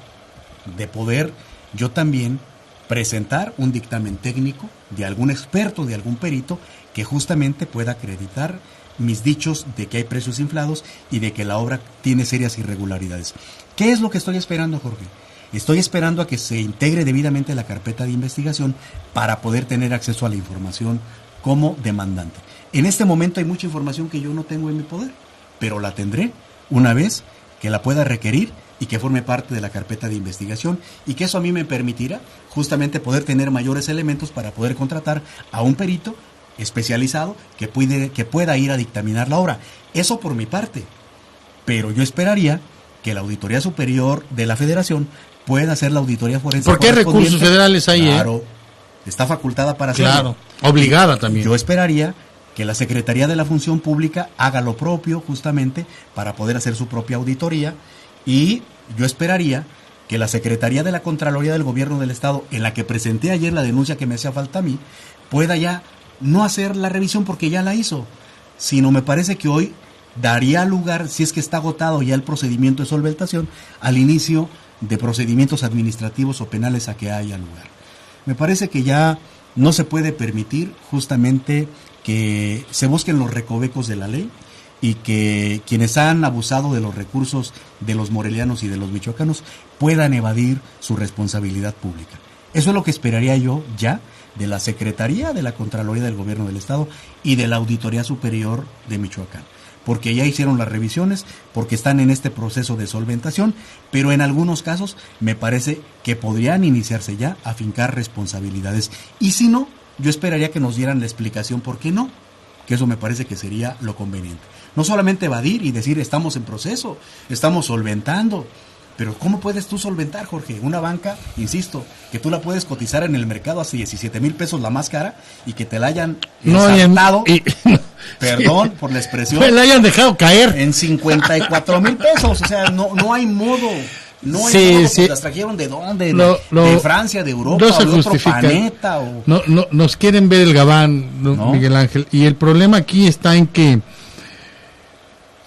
de poder yo también presentar un dictamen técnico de algún experto, de algún perito, que justamente pueda acreditar mis dichos de que hay precios inflados y de que la obra tiene serias irregularidades. ¿Qué es lo que estoy esperando, Jorge? Estoy esperando a que se integre debidamente la carpeta de investigación para poder tener acceso a la información como demandante. En este momento hay mucha información que yo no tengo en mi poder, pero la tendré una vez que la pueda requerir y que forme parte de la carpeta de investigación, y que eso a mí me permitirá justamente poder tener mayores elementos para poder contratar a un perito especializado que pueda ir a dictaminar la obra. Eso por mi parte, pero yo esperaría que la Auditoría Superior de la Federación pueda hacer la auditoría forense. ¿Por qué recursos federales hay? Claro, está facultada para hacerlo. Claro, obligada también. Yo esperaría que la Secretaría de la Función Pública haga lo propio justamente para poder hacer su propia auditoría, y yo esperaría que la Secretaría de la Contraloría del Gobierno del Estado, en la que presenté ayer la denuncia que me hacía falta a mí, pueda ya no hacer la revisión porque ya la hizo, sino me parece que hoy daría lugar, si es que está agotado ya el procedimiento de solventación, al inicio de procedimientos administrativos o penales a que haya lugar. Me parece que ya no se puede permitir justamente que se busquen los recovecos de la ley y que quienes han abusado de los recursos de los morelianos y de los michoacanos puedan evadir su responsabilidad pública. Eso es lo que esperaría yo ya de la Secretaría de la Contraloría del Gobierno del Estado y de la Auditoría Superior de Michoacán, porque ya hicieron las revisiones, porque están en este proceso de solventación, pero en algunos casos me parece que podrían iniciarse ya a fincar responsabilidades, y si no, yo esperaría que nos dieran la explicación por qué no, que eso me parece que sería lo conveniente. No solamente evadir y decir estamos en proceso, estamos solventando, pero ¿cómo puedes tú solventar, Jorge? Una banca, insisto, que tú la puedes cotizar en el mercado a 17,000 pesos la más cara y que te la hayan ensartado, perdón por la expresión, la hayan dejado caer en 54,000 pesos, o sea, no hay modo. No hay modo, pues las trajeron ¿de dónde? De Francia, de Europa, no o de otro planeta. No, nos quieren ver el gabán, ¿no? Miguel Ángel. Y el problema aquí está en que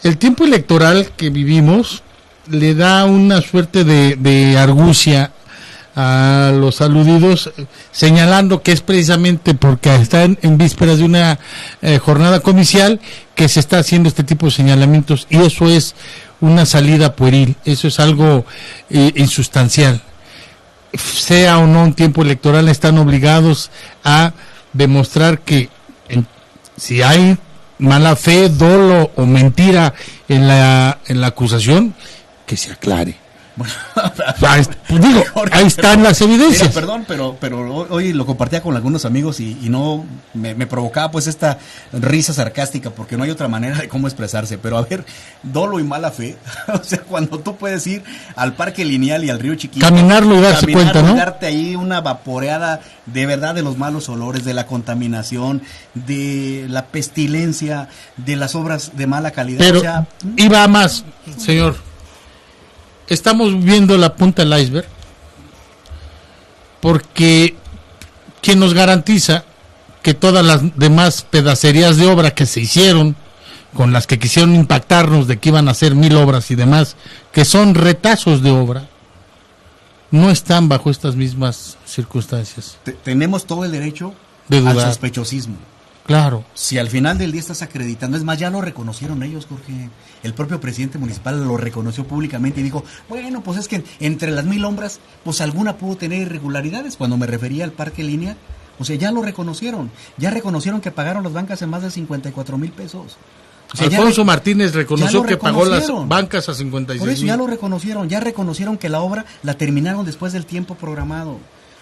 el tiempo electoral que vivimos le da una suerte de argucia a los aludidos, señalando que es precisamente porque están en vísperas de una jornada comicial que se está haciendo este tipo de señalamientos, y eso es una salida pueril, eso es algo insustancial. Sea o no un tiempo electoral, están obligados a demostrar que si hay mala fe, dolo o mentira en la acusación, que se aclare. Bueno, pues digo, Jorge, ahí están las evidencias. Perdón, pero hoy lo compartía con algunos amigos y no me provocaba pues esta risa sarcástica porque no hay otra manera de cómo expresarse. Pero a ver, dolo y mala fe, o sea, cuando tú puedes ir al Parque Lineal y al Río Chiquito, caminarlo y darse cuenta, ¿no? Y darte ahí una vaporeada de verdad de los malos olores, de la contaminación, de la pestilencia, de las obras de mala calidad. Pero o sea, iba más, señor. Estamos viendo la punta del iceberg porque quien nos garantiza que todas las demás pedacerías de obra que se hicieron, con las que quisieron impactarnos de que iban a hacer 1000 obras y demás, que son retazos de obra, no están bajo estas mismas circunstancias. Tenemos todo el derecho de al dudar. sospechosismo. Claro. Si al final del día estás acreditando, es más, ya lo reconocieron ellos, Jorge. El propio presidente municipal lo reconoció públicamente y dijo, bueno, pues es que entre las 1000 obras, pues alguna pudo tener irregularidades. Cuando me refería al Parque Línea, o sea, ya lo reconocieron. Ya reconocieron que pagaron las bancas en más de 54,000 pesos. O sea, Alfonso Martínez reconoció que pagó las reconocieron. bancas a 56,000. Por eso ya lo reconocieron, ya reconocieron que la obra la terminaron después del tiempo programado.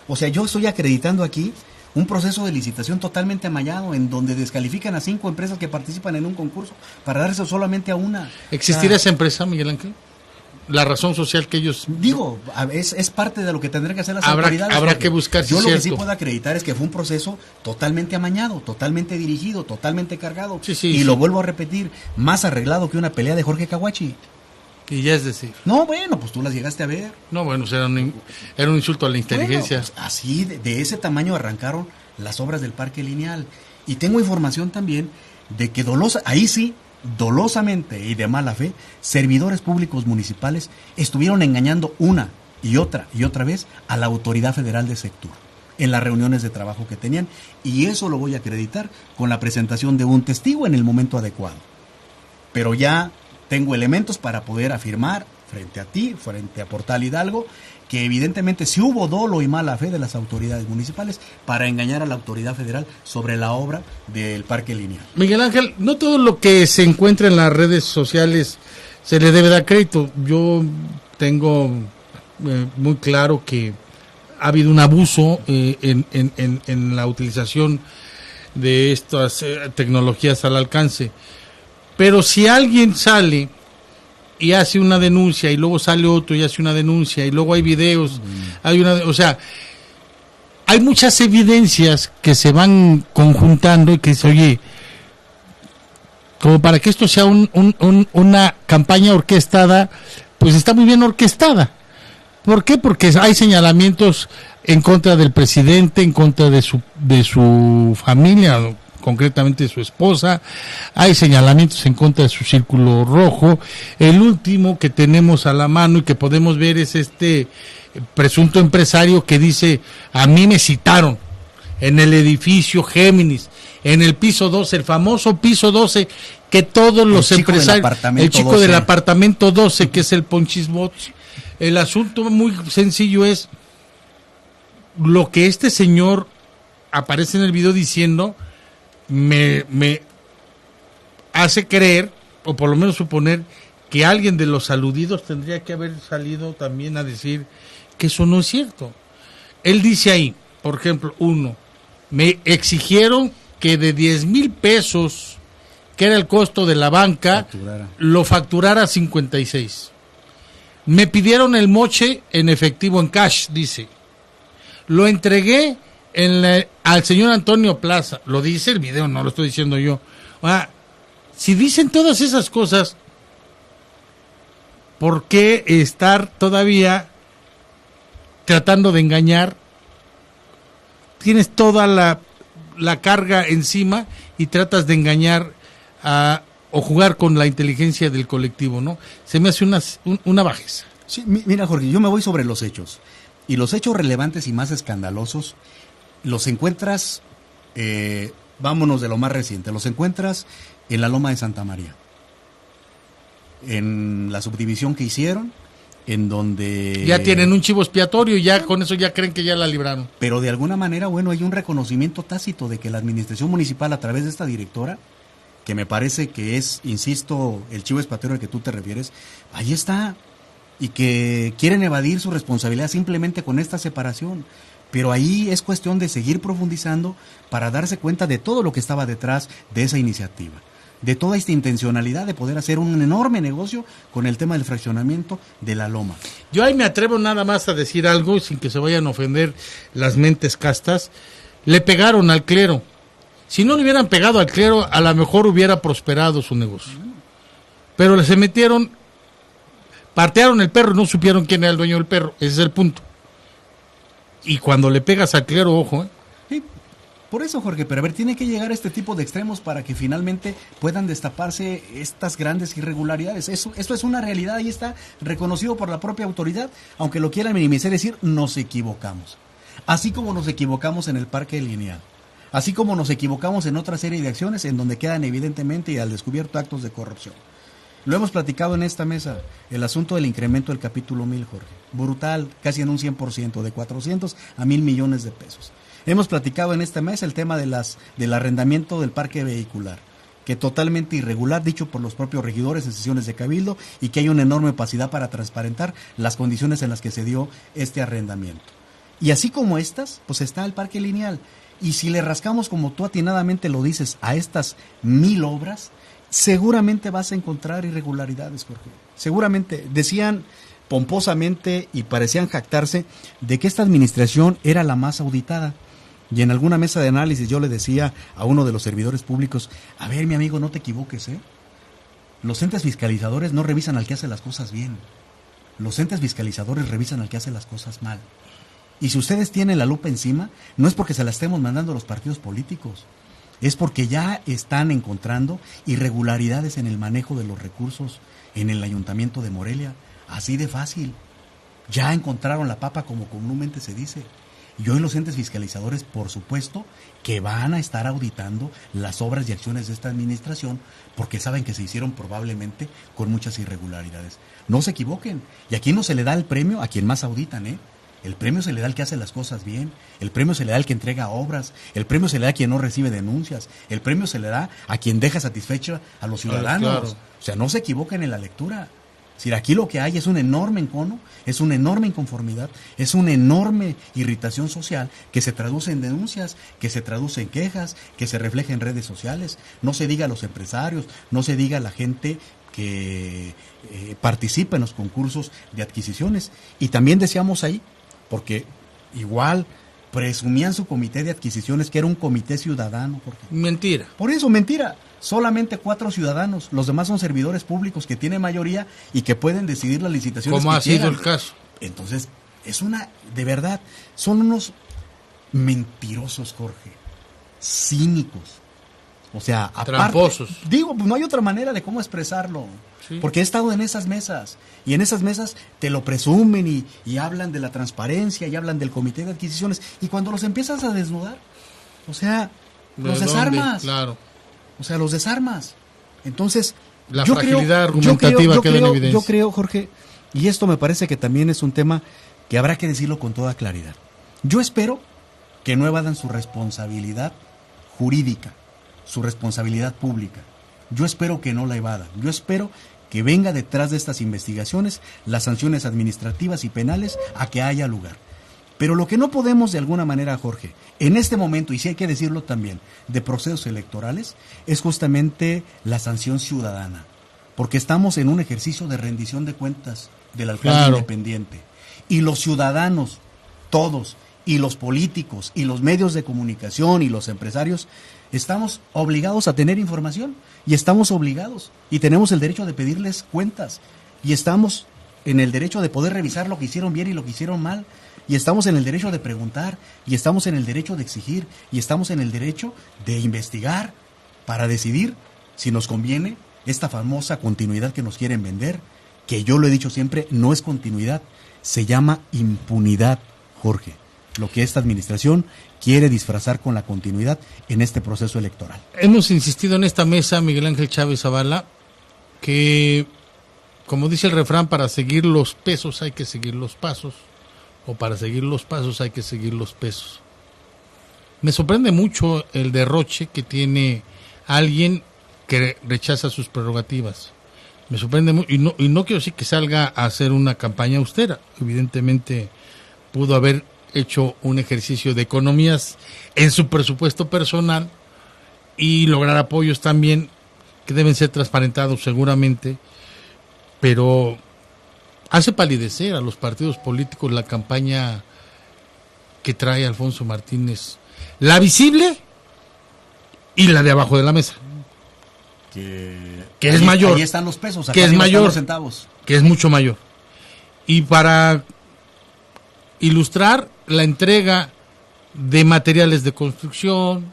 O sea, yo estoy acreditando aquí un proceso de licitación totalmente amallado en donde descalifican a 5 empresas que participan en un concurso para darse solamente a una. ¿Existirá esa empresa, Miguel Ángel? La razón social que ellos... Digo, es parte de lo que tendrán que hacer las autoridades. Habrá que buscar si yo es lo que cierto. sí puedo acreditar es que fue un proceso totalmente amañado, totalmente dirigido, totalmente cargado. Sí, lo vuelvo a repetir, más arreglado que una pelea de Jorge Caguachi. Y ya es decir... No, bueno, pues tú las llegaste a ver. No, bueno, era un insulto a la inteligencia. Bueno, pues así, de ese tamaño arrancaron las obras del Parque Lineal. Y tengo información también de que dolosamente y de mala fe, servidores públicos municipales estuvieron engañando una y otra vez a la autoridad federal de sector en las reuniones de trabajo que tenían. Y eso lo voy a acreditar con la presentación de un testigo en el momento adecuado. Pero ya tengo elementos para poder afirmar frente a ti, frente a Portal Hidalgo, que evidentemente sí hubo dolo y mala fe de las autoridades municipales para engañar a la autoridad federal sobre la obra del Parque Lineal. Miguel Ángel, no todo lo que se encuentra en las redes sociales se le debe dar crédito. Yo tengo muy claro que ha habido un abuso en la utilización de estas tecnologías al alcance. Pero si alguien sale y hace una denuncia y luego sale otro y hace una denuncia y luego hay videos, o sea, hay muchas evidencias que se van conjuntando y que dice, oye, como para que esto sea una campaña orquestada, pues está muy bien orquestada. ¿Por qué? Porque hay señalamientos en contra del presidente, en contra de su familia, concretamente su esposa, hay señalamientos en contra de su círculo rojo. El último que tenemos a la mano y que podemos ver es este presunto empresario que dice, a mí me citaron en el edificio Géminis, en el piso 12, el famoso piso 12, que todos los empresarios, el chico del apartamento 12, que es el Ponchisbots. El asunto muy sencillo es lo que este señor aparece en el video diciendo, me hace creer, o por lo menos suponer, que alguien de los aludidos tendría que haber salido también a decir que eso no es cierto. Él dice ahí, por ejemplo, me exigieron que de 10,000 pesos, que era el costo de la banca, lo facturara 56. Me pidieron el moche en efectivo, en cash, dice. Lo entregué al señor Antonio Plaza. Lo dice el video, no lo estoy diciendo yo. Si dicen todas esas cosas, ¿por qué estar todavía tratando de engañar? Tienes toda la carga encima y tratas de engañar o jugar con la inteligencia del colectivo, ¿no? Se me hace una bajeza. Sí, mira, Jorge, yo me voy sobre los hechos. Y los hechos relevantes y más escandalosos los encuentras, vámonos de lo más reciente, los encuentras en la Loma de Santa María. En la subdivisión que hicieron, en donde... Ya tienen un chivo expiatorio y ya con eso ya creen que ya la libraron. Pero de alguna manera, bueno, hay un reconocimiento tácito de que la administración municipal, a través de esta directora, que me parece que es, insisto, el chivo expiatorio al que tú te refieres, ahí está. Y que quieren evadir su responsabilidad simplemente con esta separación. Pero ahí es cuestión de seguir profundizando para darse cuenta de todo lo que estaba detrás de esa iniciativa, de toda esta intencionalidad de poder hacer un enorme negocio con el tema del fraccionamiento de la Loma. Yo ahí me atrevo nada más a decir algo sin que se vayan a ofender las mentes castas. Le pegaron al clero. Si no le hubieran pegado al clero, a lo mejor hubiera prosperado su negocio. Pero se metieron, patearon el perro y no supieron quién era el dueño del perro. Ese es el punto. Y cuando le pegas al clero, ojo, Sí, por eso, Jorge, pero a ver, tiene que llegar a este tipo de extremos para que finalmente puedan destaparse estas grandes irregularidades. Esto es una realidad, ahí está, reconocido por la propia autoridad, aunque lo quieran minimizar, decir, nos equivocamos. Así como nos equivocamos en el parque lineal, así como nos equivocamos en otra serie de acciones en donde quedan evidentemente y al descubierto actos de corrupción. Lo hemos platicado en esta mesa, el asunto del incremento del capítulo 1000, Jorge. Brutal, casi en un 100%, de 400 a 1,000 millones de pesos. Hemos platicado en esta mesa el tema del arrendamiento del parque vehicular, que totalmente irregular, dicho por los propios regidores en sesiones de cabildo, y que hay una enorme opacidad para transparentar las condiciones en las que se dio este arrendamiento. Y así como estas, pues está el parque lineal. Y si le rascamos, como tú atinadamente lo dices, a estas 1,000 obras, seguramente vas a encontrar irregularidades, Jorge. Seguramente. Decían pomposamente y parecían jactarse de que esta administración era la más auditada. Y en alguna mesa de análisis yo le decía a uno de los servidores públicos, a ver, mi amigo, no te equivoques, ¿eh? Los entes fiscalizadores no revisan al que hace las cosas bien. Los entes fiscalizadores revisan al que hace las cosas mal. Y si ustedes tienen la lupa encima, no es porque se la estemos mandando a los partidos políticos. Es porque ya están encontrando irregularidades en el manejo de los recursos en el Ayuntamiento de Morelia. Así de fácil. Ya encontraron la papa, como comúnmente se dice. Y hoy los entes fiscalizadores, por supuesto, que van a estar auditando las obras y acciones de esta administración, porque saben que se hicieron probablemente con muchas irregularidades. No se equivoquen. Y aquí no se le da el premio a quien más auditan, ¿eh? El premio se le da al que hace las cosas bien, el premio se le da al que entrega obras, el premio se le da a quien no recibe denuncias, el premio se le da a quien deja satisfecho a los ciudadanos. Claro. O sea, no se equivoquen en la lectura. Es decir, aquí lo que hay es un enorme encono, es una enorme inconformidad, es una enorme irritación social que se traduce en denuncias, que se traduce en quejas, que se refleja en redes sociales. No se diga a los empresarios, no se diga a la gente que participa en los concursos de adquisiciones. Y también decíamos ahí, porque igual presumían su comité de adquisiciones que era un comité ciudadano. Jorge. Mentira. Por eso, mentira. Solamente 4 ciudadanos. Los demás son servidores públicos que tienen mayoría y que pueden decidir las licitaciones como que ha quieran. sido el caso. Entonces, de verdad, son unos mentirosos, Jorge. Cínicos. O sea, aparte, tramposos. Digo, pues no hay otra manera de cómo expresarlo. Sí. Porque he estado en esas mesas, y en esas mesas te lo presumen y hablan de la transparencia y hablan del comité de adquisiciones, y cuando los empiezas a desnudar, o sea, los desarmas. Claro. O sea, los desarmas. Entonces, la fragilidad argumentativa queda en evidencia. Yo creo, Jorge, y esto me parece que también es un tema que habrá que decirlo con toda claridad. Yo espero que no evadan su responsabilidad jurídica, su responsabilidad pública. Yo espero que no la evadan. Yo espero que venga detrás de estas investigaciones las sanciones administrativas y penales a que haya lugar. Pero lo que no podemos de alguna manera, Jorge, en este momento, y sí hay que decirlo también, de procesos electorales, es justamente la sanción ciudadana. Porque estamos en un ejercicio de rendición de cuentas del alcalde independiente. Y los ciudadanos, todos, y los políticos, y los medios de comunicación, y los empresarios, estamos obligados a tener información, y estamos obligados, y tenemos el derecho de pedirles cuentas, y estamos en el derecho de poder revisar lo que hicieron bien y lo que hicieron mal, y estamos en el derecho de preguntar, y estamos en el derecho de exigir, y estamos en el derecho de investigar para decidir si nos conviene esta famosa continuidad que nos quieren vender, que yo lo he dicho siempre, no es continuidad, se llama impunidad, Jorge. Lo que esta administración quiere disfrazar con la continuidad en este proceso electoral. Hemos insistido en esta mesa, Miguel Ángel Chávez Zavala, que, como dice el refrán, para seguir los pesos hay que seguir los pasos, o para seguir los pasos hay que seguir los pesos. Me sorprende mucho el derroche que tiene alguien que rechaza sus prerrogativas. Me sorprende mucho, y no quiero decir que salga a hacer una campaña austera. Evidentemente pudo haber hecho un ejercicio de economías en su presupuesto personal y lograr apoyos también que deben ser transparentados seguramente, pero hace palidecer a los partidos políticos la campaña que trae Alfonso Martínez, la visible y la de abajo de la mesa, que es mayor, ahí están los pesos, que es mayor, los centavos, que es mucho mayor. Y para ilustrar la entrega de materiales de construcción,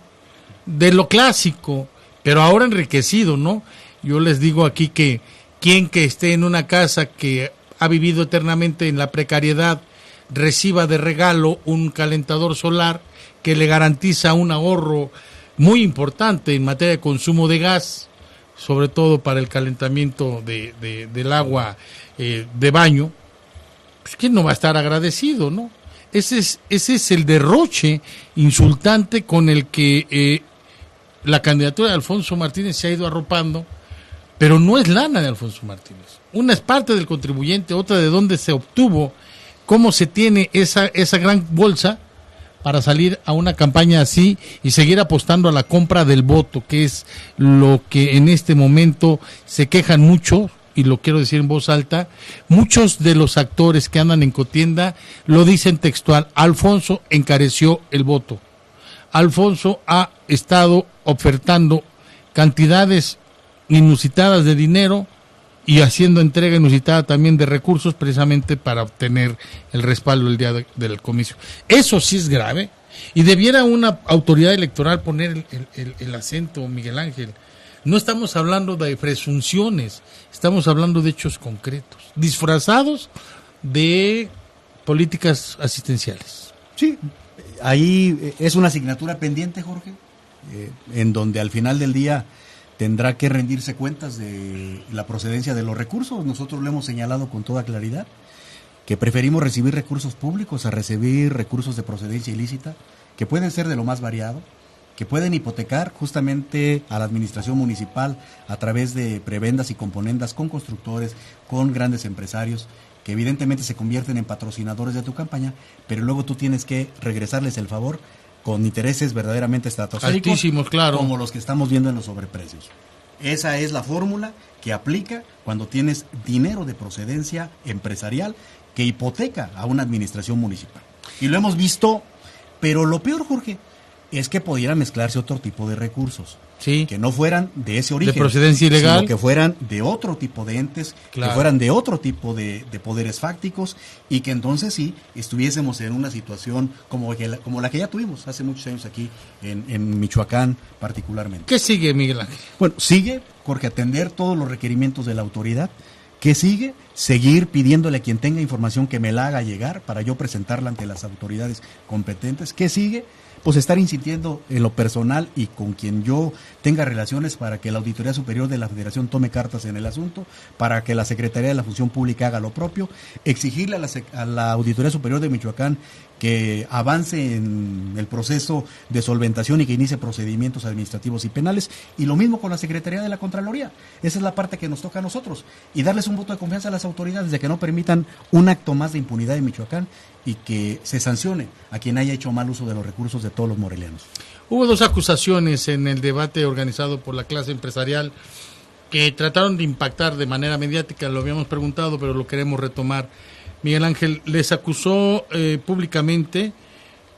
de lo clásico, pero ahora enriquecido, ¿no? Yo les digo aquí que quien que esté en una casa que ha vivido eternamente en la precariedad reciba de regalo un calentador solar que le garantiza un ahorro muy importante en materia de consumo de gas, sobre todo para el calentamiento del agua de baño, pues ¿quién no va a estar agradecido, no? Ese es el derroche insultante con el que la candidatura de Alfonso Martínez se ha ido arropando, pero no es lana de Alfonso Martínez. Una es parte del contribuyente, otra de dónde se obtuvo, cómo se tiene esa gran bolsa para salir a una campaña así y seguir apostando a la compra del voto, que es lo que en este momento se quejan mucho, y lo quiero decir en voz alta. Muchos de los actores que andan en contienda lo dicen textual: Alfonso encareció el voto. Alfonso ha estado ofertando cantidades inusitadas de dinero y haciendo entrega inusitada también de recursos precisamente para obtener el respaldo el día del comicio. Eso sí es grave y debiera una autoridad electoral poner el acento, Miguel Ángel. No estamos hablando de presunciones, estamos hablando de hechos concretos, disfrazados de políticas asistenciales. Sí, ahí es una asignatura pendiente, Jorge, en donde al final del día tendrá que rendirse cuentas de la procedencia de los recursos. Nosotros lo hemos señalado con toda claridad, que preferimos recibir recursos públicos a recibir recursos de procedencia ilícita, que pueden ser de lo más variado, que pueden hipotecar justamente a la administración municipal a través de prebendas y componendas con constructores, con grandes empresarios, que evidentemente se convierten en patrocinadores de tu campaña, pero luego tú tienes que regresarles el favor con intereses verdaderamente estratosféricos, altísimos, claro, como los que estamos viendo en los sobreprecios. Esa es la fórmula que aplica cuando tienes dinero de procedencia empresarial que hipoteca a una administración municipal. Y lo hemos visto, pero lo peor, Jorge, es que pudiera mezclarse otro tipo de recursos, sí, que no fueran de ese origen, de procedencia ilegal, sino que fueran de otro tipo de entes, claro, que fueran de otro tipo de poderes fácticos, y que entonces sí estuviésemos en una situación como la que ya tuvimos hace muchos años aquí en Michoacán particularmente. ¿Qué sigue, Miguel Ángel? Bueno, sigue, Jorge, atender todos los requerimientos de la autoridad. ¿Qué sigue? Seguir pidiéndole a quien tenga información que me la haga llegar para yo presentarla ante las autoridades competentes. ¿Qué sigue? Pues estar insistiendo en lo personal y con quien yo tenga relaciones para que la Auditoría Superior de la Federación tome cartas en el asunto, para que la Secretaría de la Función Pública haga lo propio, exigirle a la Auditoría Superior de Michoacán que avance en el proceso de solventación y que inicie procedimientos administrativos y penales, y lo mismo con la Secretaría de la Contraloría. Esa es la parte que nos toca a nosotros, y darles un voto de confianza a las autoridades de que no permitan un acto más de impunidad en Michoacán y que se sancione a quien haya hecho mal uso de los recursos de todos los morelianos. Hubo dos acusaciones en el debate organizado por la clase empresarial que trataron de impactar de manera mediática, lo habíamos preguntado, pero lo queremos retomar. Miguel Ángel les acusó públicamente,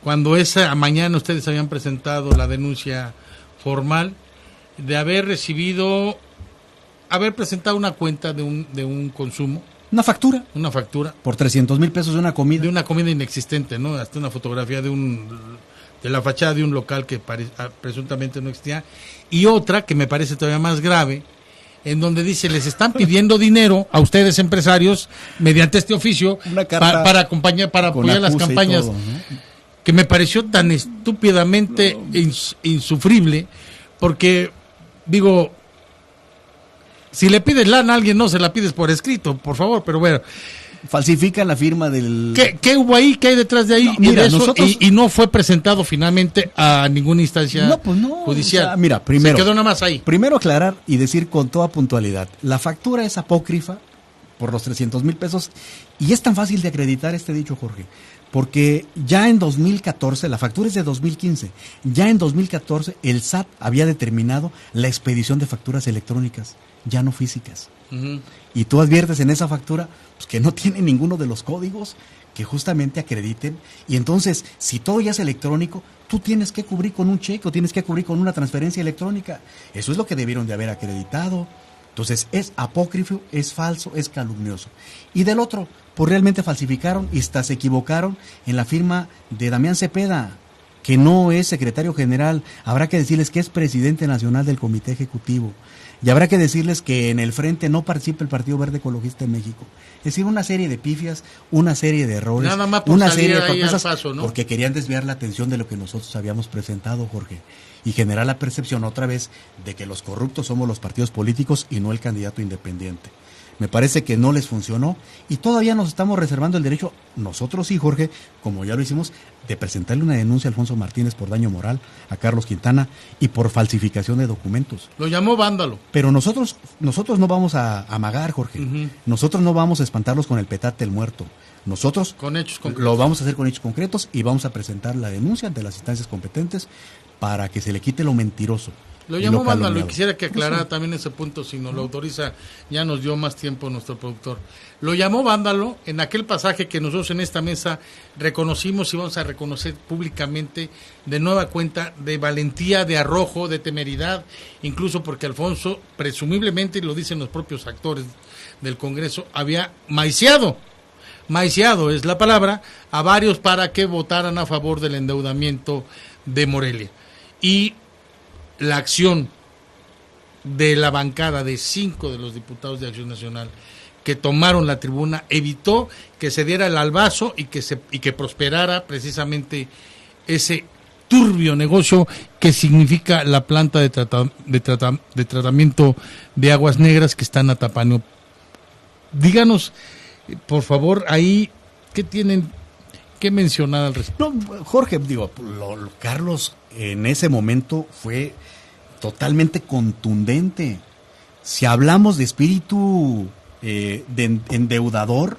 cuando esa mañana ustedes habían presentado la denuncia formal, de haber presentado una cuenta de un consumo. Una factura. Una factura. Por 300,000 pesos de una comida. De una comida inexistente, ¿no? Hasta una fotografía de la fachada de un local que presuntamente no existía. Y otra, que me parece todavía más grave, en donde dice, les están pidiendo dinero a ustedes empresarios mediante este oficio para apoyar las campañas, todo, ¿no? Que me pareció tan estúpidamente insufrible, porque digo, si le pides lana a alguien, no se la pides por escrito, por favor, pero bueno, falsifican la firma del... ¿Qué hubo ahí? ¿Qué hay detrás de ahí? No, mira, y, de eso, nosotros... y no fue presentado finalmente a ninguna instancia judicial. O sea, mira, primero... Se quedó nada más ahí. Primero aclarar y decir con toda puntualidad, la factura es apócrifa por los 300,000 pesos y es tan fácil de acreditar este dicho, Jorge, porque ya en 2014, la factura es de 2015, ya en 2014 el SAT había determinado la expedición de facturas electrónicas, ya no físicas. Uh-huh. Y tú adviertes en esa factura pues, que no tiene ninguno de los códigos que justamente acrediten. Y entonces, si todo ya es electrónico, tú tienes que cubrir con un cheque o tienes que cubrir con una transferencia electrónica. Eso es lo que debieron de haber acreditado. Entonces, es apócrifo, es falso, es calumnioso. Y del otro, pues realmente falsificaron y hasta se equivocaron en la firma de Damián Cepeda, que no es secretario general. Habrá que decirles que es presidente nacional del Comité Ejecutivo. Y habrá que decirles que en el frente no participa el Partido Verde Ecologista en México. Es decir, una serie de pifias, una serie de errores, nada más por una salir serie de ahí cosas, al paso, ¿no? porque querían desviar la atención de lo que nosotros habíamos presentado, Jorge, y generar la percepción otra vez de que los corruptos somos los partidos políticos y no el candidato independiente. Me parece que no les funcionó y todavía nos estamos reservando el derecho, nosotros sí, Jorge, como ya lo hicimos, de presentarle una denuncia a Alfonso Martínez por daño moral, a Carlos Quintana y por falsificación de documentos. Lo llamó vándalo. Pero nosotros no vamos a amagar, Jorge. Uh-huh. Nosotros no vamos a espantarlos con el petate del muerto. Nosotros con hechos concretos. Lo vamos a hacer con hechos concretos y vamos a presentar la denuncia ante las instancias competentes para que se le quite lo mentiroso. Lo llamó vándalo y quisiera que aclarara también ese punto, si nos lo autoriza, ya nos dio más tiempo nuestro productor. Lo llamó vándalo en aquel pasaje que nosotros en esta mesa reconocimos y vamos a reconocer públicamente de nueva cuenta de valentía, de arrojo, de temeridad, incluso porque Alfonso, presumiblemente, y lo dicen los propios actores del Congreso, había maiciado es la palabra, a varios para que votaran a favor del endeudamiento de Morelia. Y la acción de la bancada de 5 de los diputados de Acción Nacional que tomaron la tribuna evitó que se diera el albazo y que prosperara precisamente ese turbio negocio que significa la planta de tratamiento de aguas negras que está en Atapaneo. Díganos, por favor, ahí, ¿qué tienen que mencionar al respecto? No, Jorge, digo, Carlos en ese momento fue totalmente contundente. Si hablamos de espíritu de endeudador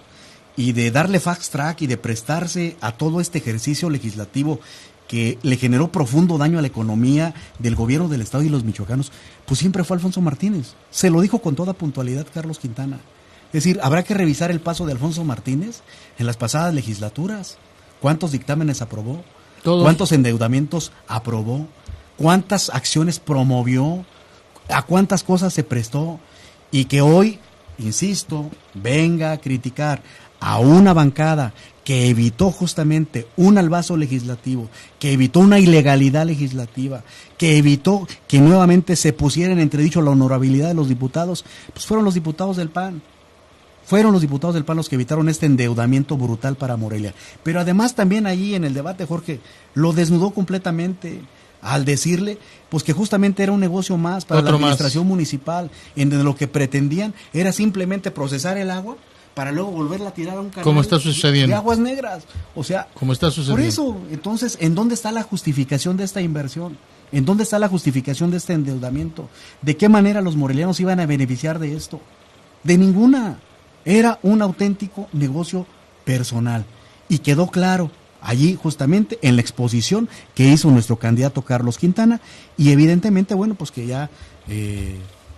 y de darle fast track y de prestarse a todo este ejercicio legislativo que le generó profundo daño a la economía del gobierno del Estado y los michoacanos, pues siempre fue Alfonso Martínez. Se lo dijo con toda puntualidad Carlos Quintana. Es decir, habrá que revisar el paso de Alfonso Martínez en las pasadas legislaturas. ¿Cuántos dictámenes aprobó? Todos. ¿Cuántos endeudamientos aprobó? ¿Cuántas acciones promovió? ¿A cuántas cosas se prestó? Y que hoy, insisto, venga a criticar a una bancada que evitó justamente un albazo legislativo, que evitó una ilegalidad legislativa, que evitó que nuevamente se pusiera en entredicho la honorabilidad de los diputados, pues fueron los diputados del PAN. Fueron los diputados del PAN los que evitaron este endeudamiento brutal para Morelia. Pero además también allí en el debate, Jorge, lo desnudó completamente al decirle pues que justamente era un negocio más para la administración municipal, en donde lo que pretendían era simplemente procesar el agua para luego volverla a tirar a un canal como está sucediendo de aguas negras. O sea, como está sucediendo. Por eso, entonces, ¿en dónde está la justificación de esta inversión? ¿En dónde está la justificación de este endeudamiento? ¿De qué manera los morelianos iban a beneficiar de esto? De ninguna. Era un auténtico negocio personal y quedó claro allí justamente en la exposición que hizo nuestro candidato Carlos Quintana y evidentemente, bueno, pues que ya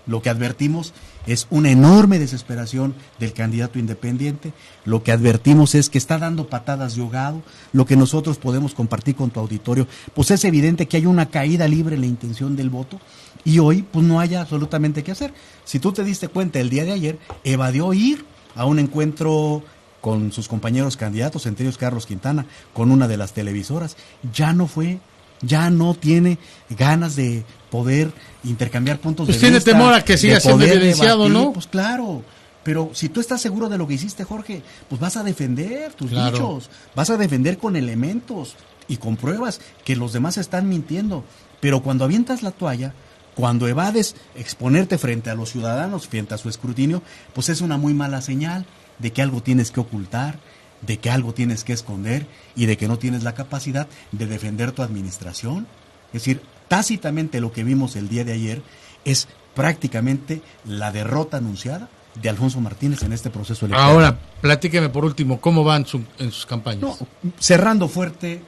lo que advertimos es una enorme desesperación del candidato independiente, lo que advertimos es que está dando patadas de ahogado, lo que nosotros podemos compartir con tu auditorio, pues es evidente que hay una caída libre en la intención del voto y hoy pues no haya absolutamente qué hacer. Si tú te diste cuenta el día de ayer, evadió ir a un encuentro con sus compañeros candidatos, entre ellos Carlos Quintana, con una de las televisoras, ya no fue, ya no tiene ganas de poder intercambiar puntos de vista. Pues tiene temor a que siga siendo evidenciado, ¿no? Pues claro, pero si tú estás seguro de lo que hiciste, Jorge, pues vas a defender tus dichos, vas a defender con elementos y con pruebas que los demás están mintiendo, pero cuando avientas la toalla, cuando evades exponerte frente a los ciudadanos, frente a su escrutinio, pues es una muy mala señal. de que algo tienes que ocultar, de que algo tienes que esconder y de que no tienes la capacidad de defender tu administración. Es decir, tácitamente lo que vimos el día de ayer es prácticamente la derrota anunciada de Alfonso Martínez en este proceso electoral. Ahora, platíqueme por último, ¿cómo van en sus campañas? No, cerrando fuerte,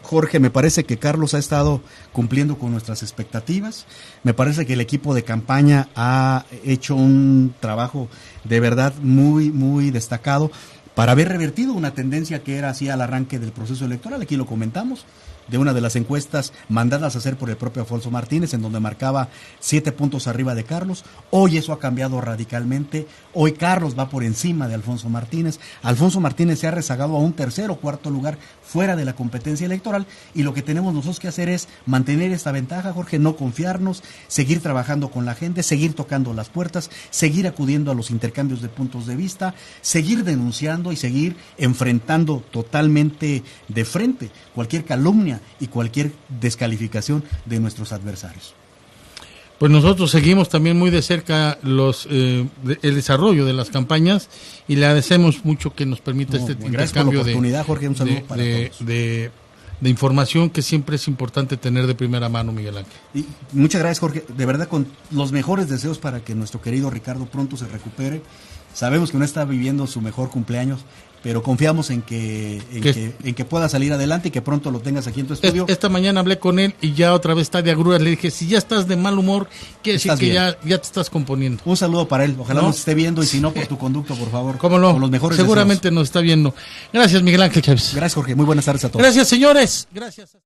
Jorge, me parece que Carlos ha estado cumpliendo con nuestras expectativas. Me parece que el equipo de campaña ha hecho un trabajo de verdad muy, muy destacado para haber revertido una tendencia que era así al arranque del proceso electoral. Aquí lo comentamos, de una de las encuestas mandadas a hacer por el propio Alfonso Martínez, en donde marcaba 7 puntos arriba de Carlos. Hoy eso ha cambiado radicalmente. Hoy Carlos va por encima de Alfonso Martínez. Alfonso Martínez se ha rezagado a un tercer o cuarto lugar fuera de la competencia electoral, y lo que tenemos nosotros que hacer es mantener esta ventaja, Jorge, no confiarnos, seguir trabajando con la gente, seguir tocando las puertas, seguir acudiendo a los intercambios de puntos de vista, seguir denunciando y seguir enfrentando totalmente de frente cualquier calumnia y cualquier descalificación de nuestros adversarios. Pues nosotros seguimos también muy de cerca el desarrollo de las campañas y le agradecemos mucho que nos permita este intercambio Jorge, un saludo para todos. De información que siempre es importante tener de primera mano, Miguel Ángel. Y muchas gracias, Jorge, de verdad, con los mejores deseos para que nuestro querido Ricardo pronto se recupere. Sabemos que no está viviendo su mejor cumpleaños, pero confiamos en que pueda salir adelante y que pronto lo tengas aquí en tu estudio. Esta mañana hablé con él y ya otra vez está de agruras. Le dije, si ya estás de mal humor, quiere decir que ya te estás componiendo. Un saludo para él, ojalá nos esté viendo, y si no, por tu conducto, por favor. ¿Cómo no? Con los mejores seguramente deseos. Nos está viendo. Gracias, Miguel Ángel Chávez. Gracias, Jorge, muy buenas tardes a todos. Gracias, señores. Gracias.